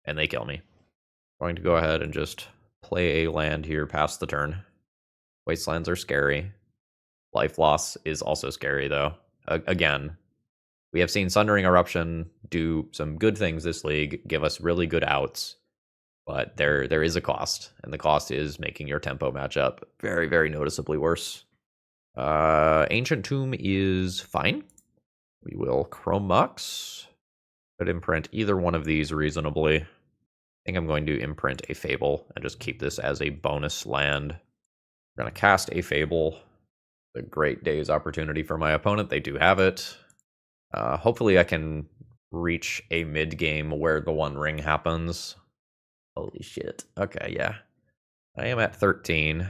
and they kill me. I'm going to go ahead and just play a land here past the turn. Wastelands are scary. Life loss is also scary, though. Again, we have seen Sundering Eruption do some good things this league, give us really good outs, but there is a cost, and the cost is making your tempo matchup very, very noticeably worse. Ancient Tomb is fine. We will Chrome Mox. Could imprint either one of these reasonably. I think I'm going to imprint a Fable and just keep this as a bonus land. We're going to cast a Fable. A great day's opportunity for my opponent. They do have it. Hopefully I can reach a mid-game where the One Ring happens. Holy shit. Okay, yeah. I am at 13.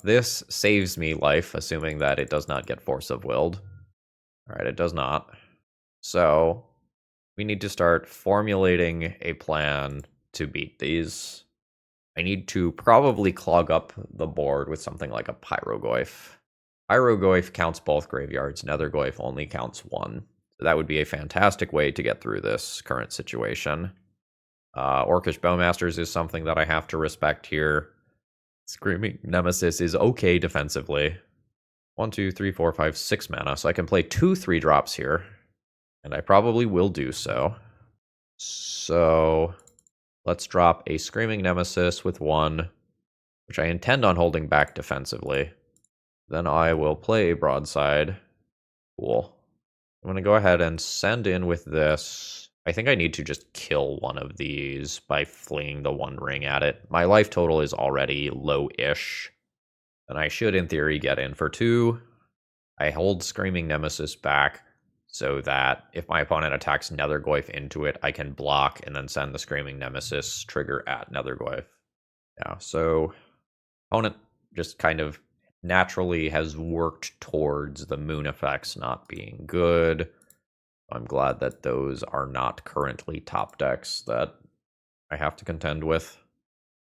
This saves me life, assuming that it does not get Force of Willed. Alright, it does not. So, we need to start formulating a plan to beat these. I need to probably clog up the board with something like a Pyrogoyf. Pyrogoyf counts both graveyards, Nethergoyf only counts one. So that would be a fantastic way to get through this current situation. Orcish Bowmasters is something that I have to respect here. Screaming Nemesis is okay defensively. 1, 2, 3, 4, 5, 6 mana, so I can play 2 3-drops here. And I probably will do so. So let's drop a Screaming Nemesis with 1, which I intend on holding back defensively. Then I will play a Broadside. Cool. I'm going to go ahead and send in with this. I think I need to just kill one of these by flinging the One Ring at it. My life total is already low-ish. And I should, in theory, get in for 2. I hold Screaming Nemesis back so that if my opponent attacks Nethergoyf into it, I can block and then send the Screaming Nemesis trigger at Nethergoyf. Yeah, so opponent just kind of naturally has worked towards the moon effects not being good. I'm glad that those are not currently top decks that I have to contend with.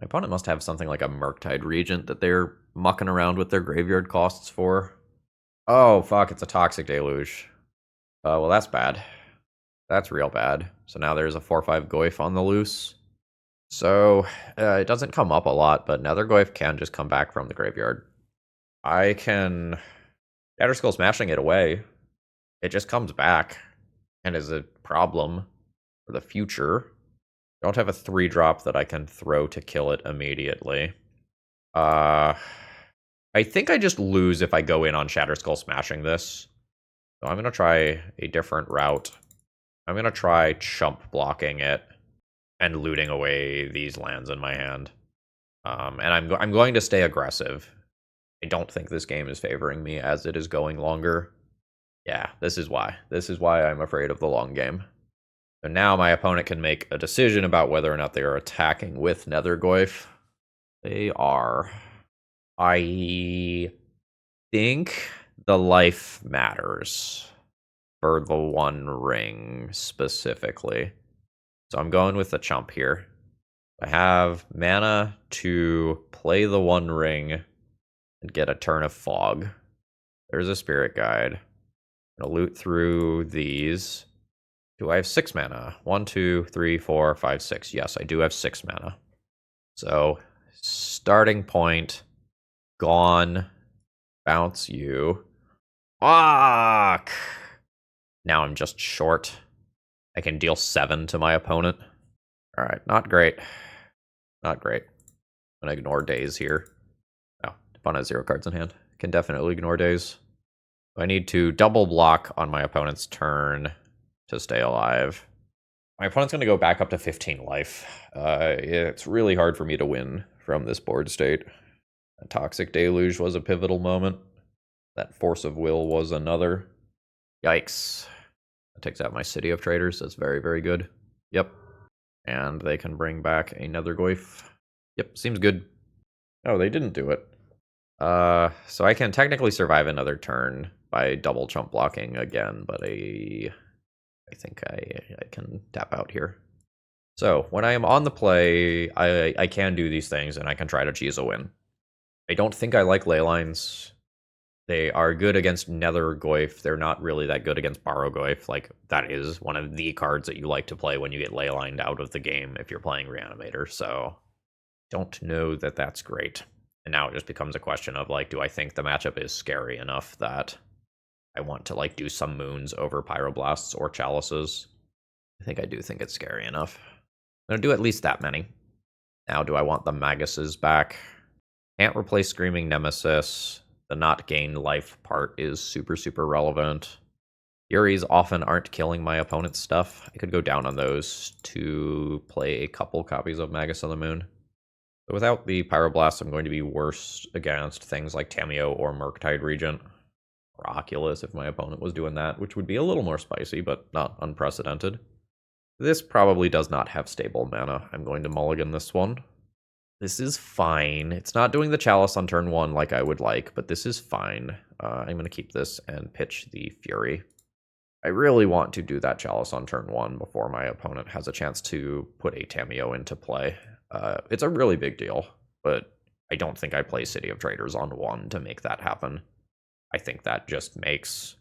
My opponent must have something like a Murktide Regent that they're mucking around with their graveyard costs for. Oh, fuck, it's a Toxic Deluge. Well, that's bad. That's real bad. So now there's a 4/5 Goyf on the loose. So, it doesn't come up a lot, but Nethergoyf can just come back from the graveyard. I can Shatterskull Smashing it away. It just comes back and is a problem for the future. I don't have a 3-drop that I can throw to kill it immediately. I think I just lose if I go in on Shatterskull Smashing this. So I'm going to try a different route. I'm going to try chump blocking it and looting away these lands in my hand. And I'm going to stay aggressive. I don't think this game is favoring me as it is going longer. Yeah, this is why. This is why I'm afraid of the long game. So now my opponent can make a decision about whether or not they are attacking with Nethergoyf. They are. I think the life matters for the One Ring specifically. So I'm going with the chump here. I have mana to play the One Ring and get a turn of Fog. There's a Spirit Guide. I'm going to loot through these. Do I have 6 mana? 1, 2, 3, 4, 5, 6. Yes, I do have 6 mana. So, starting point, gone, bounce you. Fuck! Now I'm just short. I can deal 7 to my opponent. Alright, not great. Not great. I'm gonna ignore days here. Oh, opponent has 0 cards in hand. Can definitely ignore days. I need to double block on my opponent's turn to stay alive. My opponent's going to go back up to 15 life. It's really hard for me to win from this board state. A Toxic Deluge was a pivotal moment. That Force of Will was another. Yikes. That takes out my City of Traders. That's very, very good. Yep. And they can bring back another Goyf. Yep, seems good. Oh, they didn't do it. So I can technically survive another turn by double chump blocking again, but I think I can tap out here. So when I am on the play, I can do these things and I can try to cheese a win. I don't think I like ley lines. They are good against Nethergoyf. They're not really that good against Pyrogoyf. Like, that is one of the cards that you like to play when you get ley lined out of the game if you're playing Reanimator. So don't know that that's great. And now it just becomes a question of, like, do I think the matchup is scary enough that I want to, like, do some moons over Pyroblasts or Chalices? I think I do think it's scary enough. I'm going to do at least that many. Now, do I want the Maguses back? Can't replace Screaming Nemesis. The not gain life part is super, super relevant. Furies often aren't killing my opponent's stuff. I could go down on those to play a couple copies of Magus of the Moon. But without the Pyroblast, I'm going to be worse against things like THO or Murktide Regent. Or Oculus if my opponent was doing that, which would be a little more spicy, but not unprecedented. This probably does not have stable mana. I'm going to mulligan this one. This is fine. It's not doing the Chalice on turn 1 like I would like, but this is fine. I'm going to keep this and pitch the Fury. I really want to do that Chalice on turn 1 before my opponent has a chance to put a THO into play. It's a really big deal, but I don't think I play City of Traders on 1 to make that happen. I think that just makes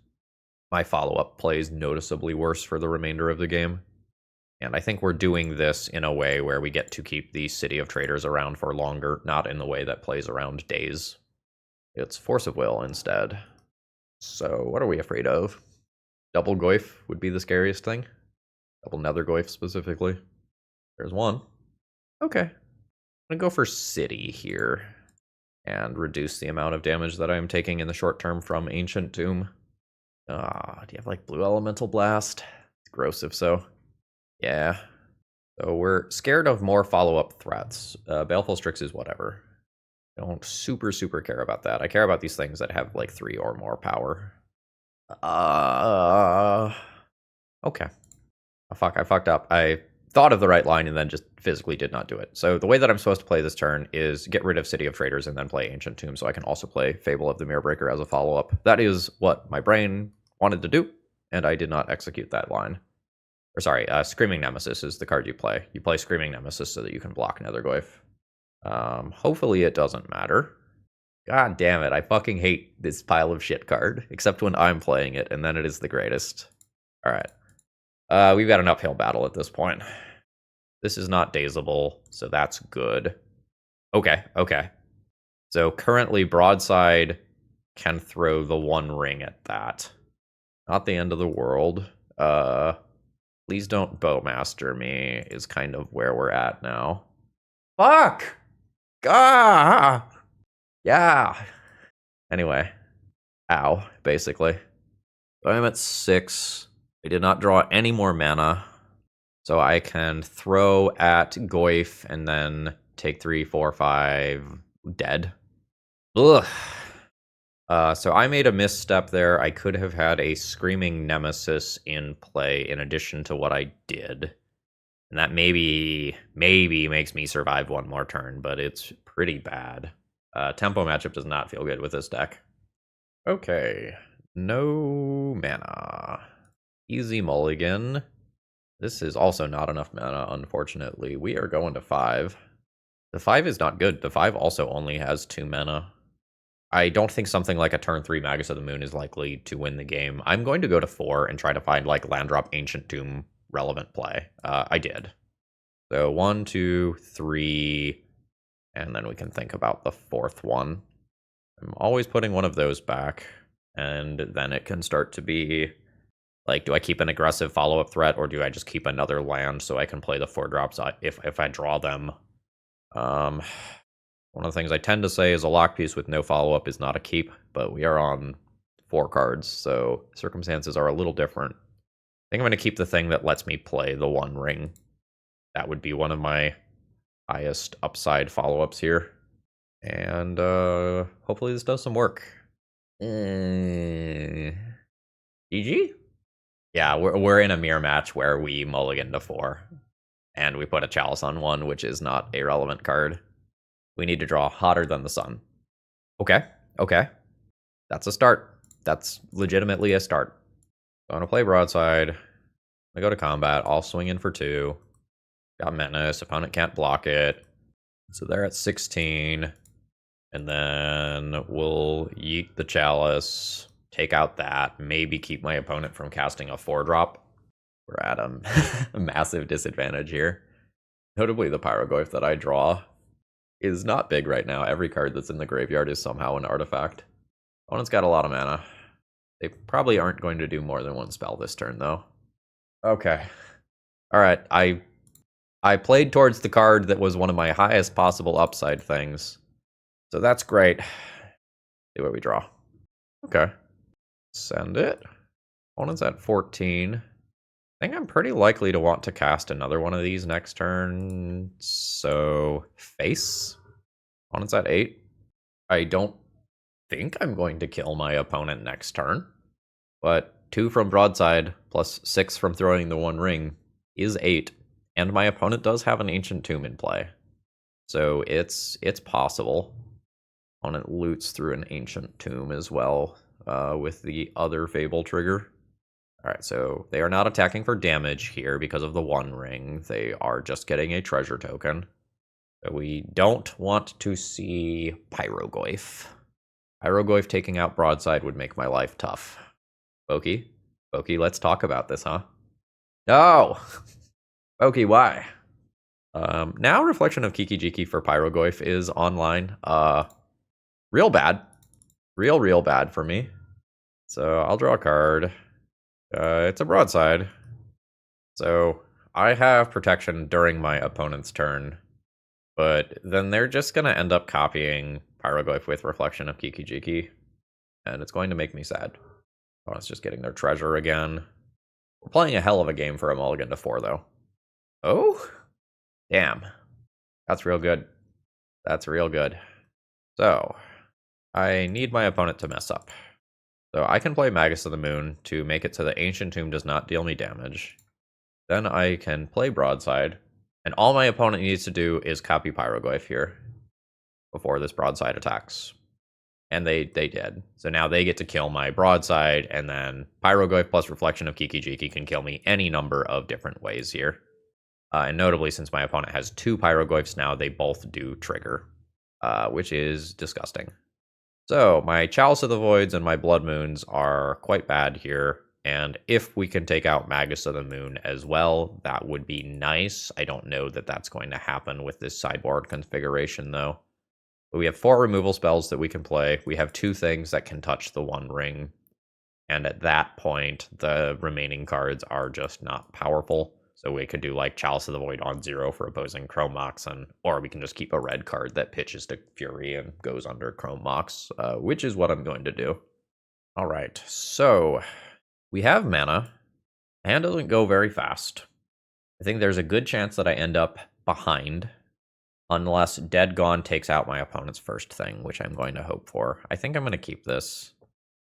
my follow-up plays noticeably worse for the remainder of the game. And I think we're doing this in a way where we get to keep the City of Traders around for longer, not in the way that plays around days. It's Force of Will instead. So what are we afraid of? Double Goyf would be the scariest thing. Double Nethergoyf specifically. There's one. Okay. I'm going to go for City here and reduce the amount of damage that I'm taking in the short term from Ancient Tomb. Do you have like Blue Elemental Blast? It's gross if so. Yeah. So we're scared of more follow-up threats. Baleful Strix is whatever. I don't super care about that. I care about these things that have like 3 or more power. Okay. Oh, fuck, I fucked up. I thought of the right line and then just physically did not do it. So the way that I'm supposed to play this turn is get rid of City of Traders and then play Ancient Tomb, so I can also play Fable of the Mirrorbreaker as a follow-up. That is what my brain wanted to do, and I did not execute that line. Or sorry, Screaming Nemesis is the card you play. You play Screaming Nemesis so that you can block Nethergoyf. Hopefully it doesn't matter. God damn it, I fucking hate this pile of shit card, except when I'm playing it, and then it is the greatest. Alright. We've got an uphill battle at this point. This is not dazable, so that's good. Okay. So currently Broadside can throw the 1 ring at that. Not the end of the world. Please don't Bowmaster me is kind of where we're at now. Fuck! Gah! Yeah. Anyway. Ow, basically. So I'm at 6. I did not draw any more mana. So I can throw at Goyf and then take 3, 4, 5. Dead. Ugh. So I made a misstep there. I could have had a Screaming Nemesis in play in addition to what I did. And that maybe makes me survive 1 more turn, but it's pretty bad. Tempo matchup does not feel good with this deck. Okay. No mana. Easy mulligan. This is also not enough mana, unfortunately. We are going to 5. The 5 is not good. The 5 also only has 2 mana. I don't think something like a turn 3 Magus of the Moon is likely to win the game. I'm going to go to 4 and try to find like land drop Ancient Tomb relevant play. I did. So 1, 2, 3, and then we can think about the 4th one. I'm always putting one of those back, and then it can start to be like, do I keep an aggressive follow-up threat, or do I just keep another land so I can play the 4 drops if I draw them? One of the things I tend to say is a lock piece with no follow-up is not a keep, but we are on 4 cards, so circumstances are a little different. I think I'm going to keep the thing that lets me play the 1 ring. That would be one of my highest upside follow-ups here. And hopefully this does some work. GG? Yeah, we're in a mirror match where we mulligan to 4. And we put a Chalice on 1, which is not a relevant card. We need to draw hotter than the sun. Okay, okay. That's a start. That's legitimately a start. I'm gonna play broadside. I go to combat. I'll swing in for 2. Got menace. Opponent can't block it. So they're at 16. And then we'll yeet the chalice, take out that, maybe keep my opponent from casting a 4-drop. We're at a massive disadvantage here. Notably, the Pyrogoyf that I draw is not big right now. Every card that's in the graveyard is somehow an artifact. Opponent's got a lot of mana. They probably aren't going to do more than 1 spell this turn, though. Okay. Alright, I played towards the card that was one of my highest possible upside things. So that's great. See what we draw. Okay. Send it. Opponent's at 14. I think I'm pretty likely to want to cast another one of these next turn. So, face. Opponent's at 8. I don't think I'm going to kill my opponent next turn. But 2 from broadside plus 6 from throwing the 1 ring is 8. And my opponent does have an Ancient Tomb in play. So it's possible. Opponent loots through an Ancient Tomb as well with the other Fable trigger. Alright, so they are not attacking for damage here because of the 1 ring. They are just getting a treasure token. So we don't want to see Pyrogoyf. Pyrogoyf taking out broadside would make my life tough. Pokey, let's talk about this, huh? No! Pokey, why? Now Reflection of Kiki-Jiki for Pyrogoyf is online. Real bad. Real bad for me. So I'll draw a card. It's a broadside. So I have protection during my opponent's turn. But then they're just going to end up copying Pyrogoyf with Reflection of Kiki-Jiki. And it's going to make me sad. Oh, it's just getting their treasure again. We're playing a hell of a game for a mulligan to 4, though. Oh? Damn. That's real good. That's real good. So, I need my opponent to mess up. So I can play Magus of the Moon to make it so the Ancient Tomb does not deal me damage. Then I can play Broadside, and all my opponent needs to do is copy Pyrogoyf here before this Broadside attacks. And they did. So now they get to kill my Broadside, and then Pyrogoyf plus Reflection of Kiki-Jiki can kill me any number of different ways here. And notably, since my opponent has 2 Pyrogoyfs now, they both do trigger, which is disgusting. So my Chalice of the Voids and my Blood Moons are quite bad here. And if we can take out Magus of the Moon as well, that would be nice. I don't know that that's going to happen with this sideboard configuration, though. But we have 4 removal spells that we can play. We have 2 things that can touch the 1 ring. And at that point, the remaining cards are just not powerful. So we could do like Chalice of the Void on 0 for opposing Chrome Mox, or we can just keep a red card that pitches to Fury and goes under Chrome Mox, which is what I'm going to do. All right, so we have mana. Hand doesn't go very fast. I think there's a good chance that I end up behind, unless Dead Gone takes out my opponent's first thing, which I'm going to hope for. I think I'm going to keep this.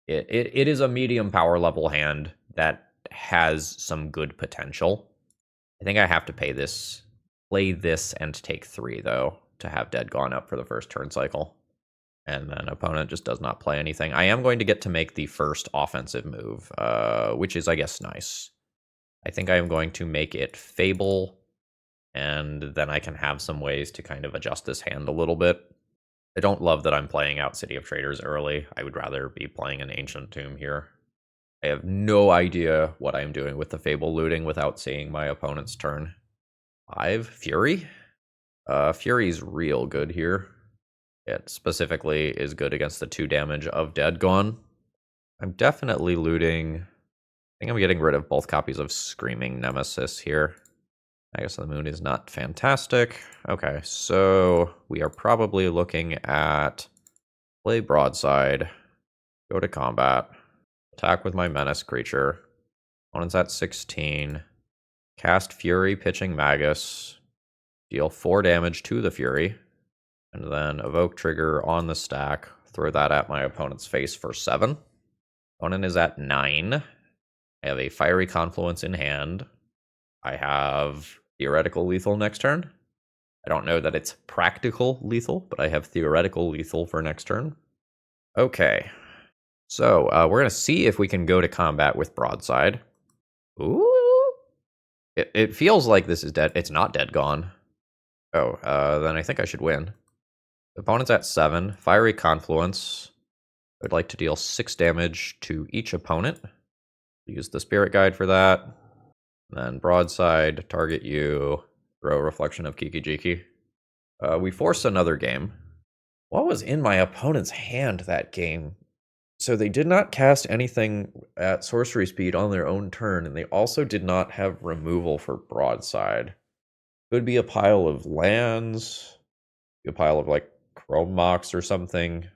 It is a medium power level hand that has some good potential. I think I have to play this and take 3, though, to have Dead Gone up for the first turn cycle. And then opponent just does not play anything. I am going to get to make the first offensive move, which is, I guess, nice. I think I am going to make it Fable, and then I can have some ways to kind of adjust this hand a little bit. I don't love that I'm playing out City of Traders early. I would rather be playing an Ancient Tomb here. I have no idea what I'm doing with the Fable looting without seeing my opponent's turn. 5 Fury? Fury's real good here. It specifically is good against the 2 damage of Dead Gone. I'm definitely looting. I think I'm getting rid of both copies of Screaming Nemesis here. I guess the Moon is not fantastic. Okay, so we are probably looking at play Broadside, go to combat, attack with my Menace creature. Opponent's at 16. Cast Fury, pitching Magus. Deal 4 damage to the Fury. And then evoke trigger on the stack. Throw that at my opponent's face for 7. Opponent is at 9. I have a Fiery Confluence in hand. I have theoretical lethal next turn. I don't know that it's practical lethal, but I have theoretical lethal for next turn. Okay. So, we're going to see if we can go to combat with Broadside. Ooh. It feels like this is dead. It's not dead gone. Oh, then I think I should win. Opponent's at 7. Fiery Confluence. I would like to deal 6 damage to each opponent. Use the Spirit Guide for that. Then Broadside, target you, throw Reflection of Kiki-Jiki. We force another game. What was in my opponent's hand that game? So they did not cast anything at sorcery speed on their own turn, and they also did not have removal for Broadside. Could be a pile of lands, a pile of like Chrome Mox or something.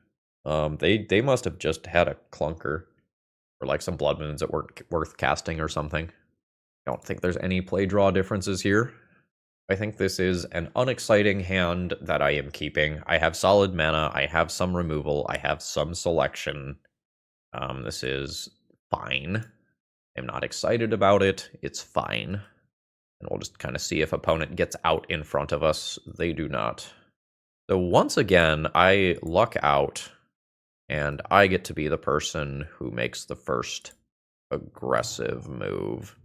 They must have just had a clunker, or like some Blood Moons that weren't worth casting or something. I don't think there's any play draw differences here. I think this is an unexciting hand that I am keeping. I have solid mana, I have some removal, I have some selection. This is fine. I'm not excited about it. It's fine. And we'll just kind of see if opponent gets out in front of us. They do not. So once again, I luck out, and I get to be the person who makes the first aggressive move.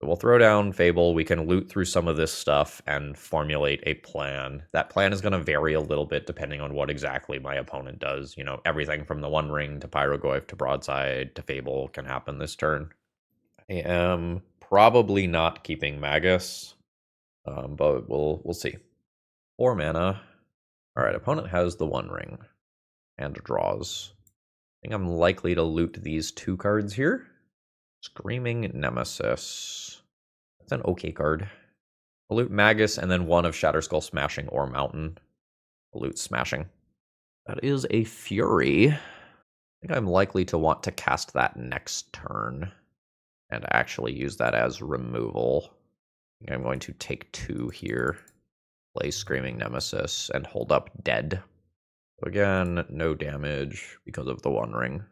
So we'll throw down Fable. We can loot through some of this stuff and formulate a plan. That plan is going to vary a little bit depending on what exactly my opponent does. You know, everything from the One Ring to Pyrogoyf to Broadside to Fable can happen this turn. I am probably not keeping Magus, but we'll see. 4 mana. All right, opponent has the One Ring and draws. I think I'm likely to loot these 2 cards here. Screaming Nemesis. That's an okay card. I'll loot Magus and then 1 of Shatterskull Smashing or Mountain. I'll loot Smashing. That is a Fury. I think I'm likely to want to cast that next turn and actually use that as removal. I think I'm going to take 2 here, play Screaming Nemesis, and hold up Dead. So again, no damage because of the One Ring.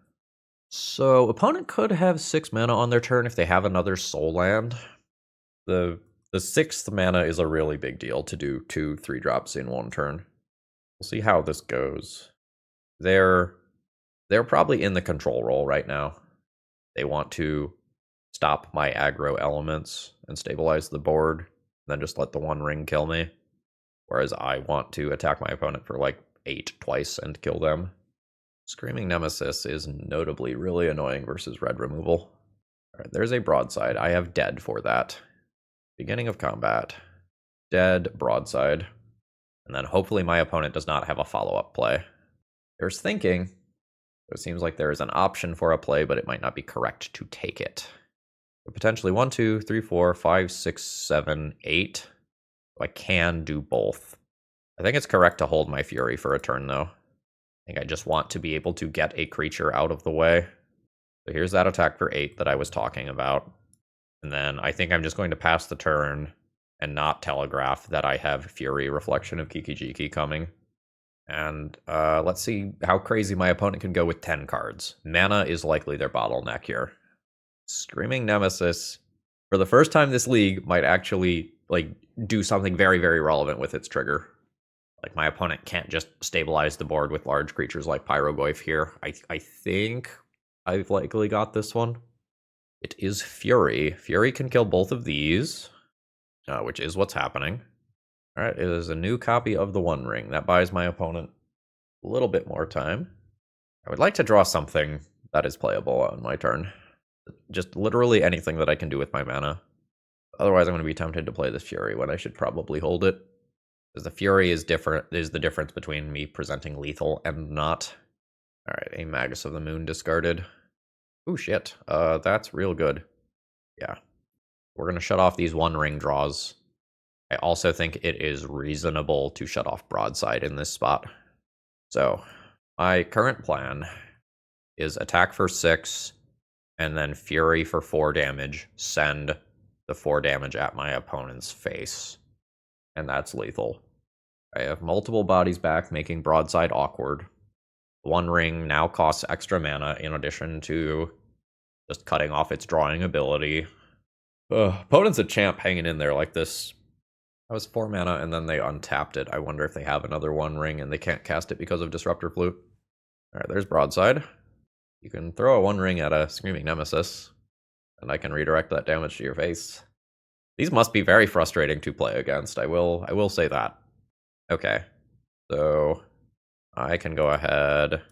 So opponent could have 6 mana on their turn if they have another Soul Land. The 6th mana is a really big deal to do 2 3-drops in one turn. We'll see how this goes. They're probably in the control role right now. They want to stop my aggro elements and stabilize the board, then just let the One Ring kill me. Whereas I want to attack my opponent for like 8 twice and kill them. Screaming Nemesis is notably really annoying versus red removal. Alright, there's a Broadside. I have Dead for that. Beginning of combat. Dead, Broadside. And then hopefully my opponent does not have a follow-up play. There's thinking. It seems like there is an option for a play, but it might not be correct to take it. So potentially 1, 2, 3, 4, 5, 6, 7, 8. I can do both. I think it's correct to hold my Fury for a turn, though. I think I just want to be able to get a creature out of the way. So here's that attack for 8 that I was talking about. And then I think I'm just going to pass the turn and not telegraph that I have Fury Reflection of Kiki-Jiki coming. And let's see how crazy my opponent can go with 10 cards. Mana is likely their bottleneck here. Screaming Nemesis, for the first time this league, might actually like do something very, very relevant with its trigger. Like, my opponent can't just stabilize the board with large creatures like Pyrogoyf here. I think I've likely got this one. It is Fury. Fury can kill both of these, which is what's happening. All right, it is a new copy of the One Ring. That buys my opponent a little bit more time. I would like to draw something that is playable on my turn. Just literally anything that I can do with my mana. Otherwise, I'm going to be tempted to play this Fury when I should probably hold it. Because the Fury is the difference between me presenting lethal and not. Alright, a Magus of the Moon discarded. Ooh, shit. That's real good. Yeah. We're going to shut off these One Ring draws. I also think it is reasonable to shut off Broadside in this spot. So, my current plan is attack for 6, and then Fury for 4 damage, send the 4 damage at my opponent's face. And that's lethal. I have multiple bodies back, making Broadside awkward. One Ring now costs extra mana in addition to just cutting off its drawing ability. Opponent's a champ hanging in there like this. That was 4 mana and then they untapped it. I wonder if they have another One Ring and they can't cast it because of Disruptor Flute. Alright, there's Broadside. You can throw a One Ring at a Screaming Nemesis, and I can redirect that damage to your face. These must be very frustrating to play against, I will say that. Okay, so I can go ahead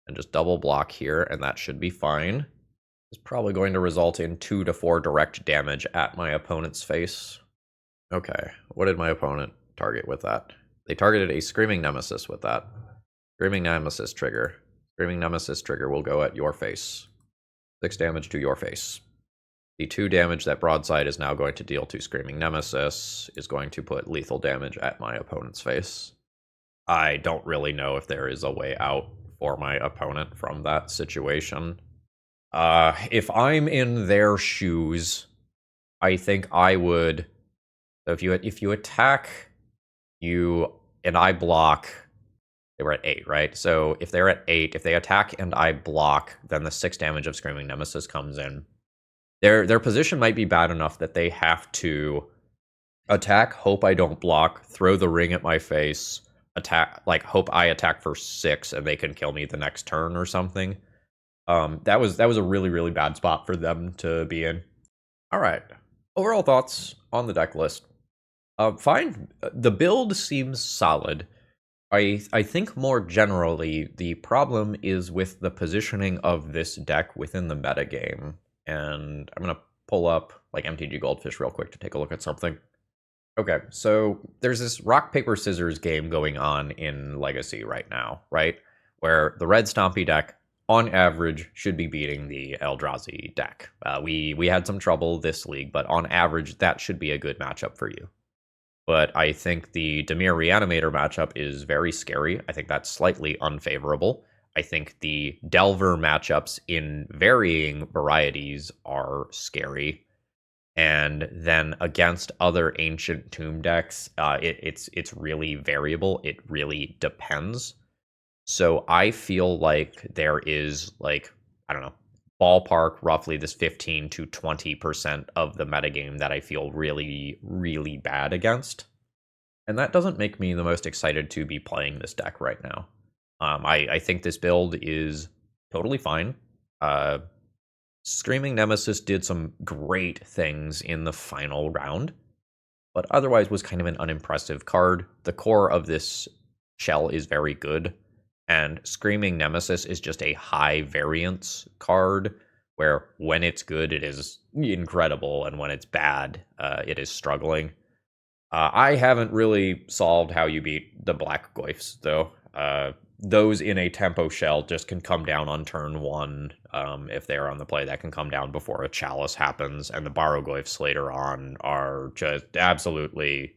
and just double block here, and that should be fine. It's probably going to result in 2 to 4 direct damage at my opponent's face. Okay, what did my opponent target with that? They targeted a Screaming Nemesis with that. Screaming Nemesis trigger. Screaming Nemesis trigger will go at your face. 6 damage to your face. The 2 damage that Broadside is now going to deal to Screaming Nemesis is going to put lethal damage at my opponent's face. I don't really know if there is a way out for my opponent from that situation. If I'm in their shoes, I think I would... So if you attack you and I block, they were at 8, right? So if they're at 8, if they attack and I block, then the 6 damage of Screaming Nemesis comes in. Their position might be bad enough that they have to attack, hope I don't block, throw the ring at my face, attack, like hope I attack for 6 and they can kill me the next turn or something. That was a really, really bad spot for them to be in. All right. Overall thoughts on the deck list. Fine. The build seems solid. I think more generally, the problem is with the positioning of this deck within the metagame. And I'm going to pull up like MTG Goldfish real quick to take a look at something. Okay, so there's this rock, paper, scissors game going on in Legacy right now, right? Where the red Stompy deck, on average, should be beating the Eldrazi deck. We had some trouble this league, but on average, that should be a good matchup for you. But I think the Dimir Reanimator matchup is very scary. I think that's slightly unfavorable. I think the Delver matchups in varying varieties are scary. And then against other Ancient Tomb decks, it's really variable. It really depends. So I feel like there is, like, I don't know, ballpark roughly this 15 to 20% of the metagame that I feel really, really bad against. And that doesn't make me the most excited to be playing this deck right now. I think this build is totally fine. Screaming Nemesis did some great things in the final round, but otherwise was kind of an unimpressive card. The core of this shell is very good, and Screaming Nemesis is just a high variance card, where when it's good, it is incredible, and when it's bad, it is struggling. I haven't really solved how you beat the Black Goyfs, though. Those in a tempo shell just can come down on turn 1 if they're on the play. That can come down before a chalice happens, and the Pyrogoyfs later on are just absolutely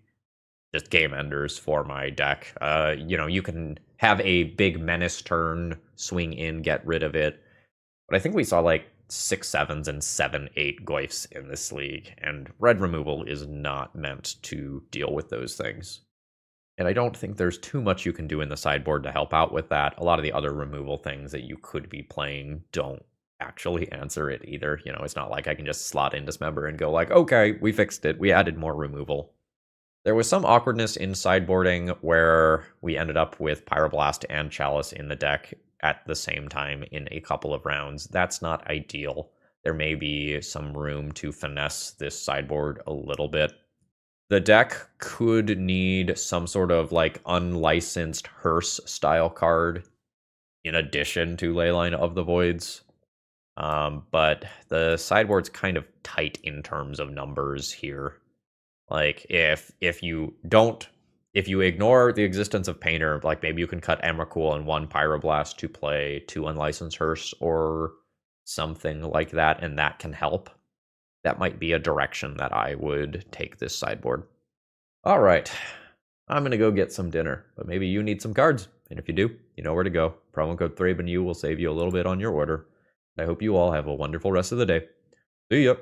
just game enders for my deck. You can have a big menace turn, swing in, get rid of it, but I think we saw like 6 7s and 7 8 Goyfs in this league, and red removal is not meant to deal with those things. And I don't think there's too much you can do in the sideboard to help out with that. A lot of the other removal things that you could be playing don't actually answer it either. It's not like I can just slot in Dismember and go like, okay, we fixed it. We added more removal. There was some awkwardness in sideboarding where we ended up with Pyroblast and Chalice in the deck at the same time in a couple of rounds. That's not ideal. There may be some room to finesse this sideboard a little bit. The deck could need some sort of like unlicensed Hearse style card in addition to Leyline of the Voids. But the sideboard's kind of tight in terms of numbers here. Like if you ignore the existence of Painter, like maybe you can cut Emrakul and 1 Pyroblast to play 2 unlicensed Hearse or something like that, and that can help. That might be a direction that I would take this sideboard. All right, I'm going to go get some dinner, but maybe you need some cards. And if you do, you know where to go. Promo code ThrabenU will save you a little bit on your order. I hope you all have a wonderful rest of the day. See ya.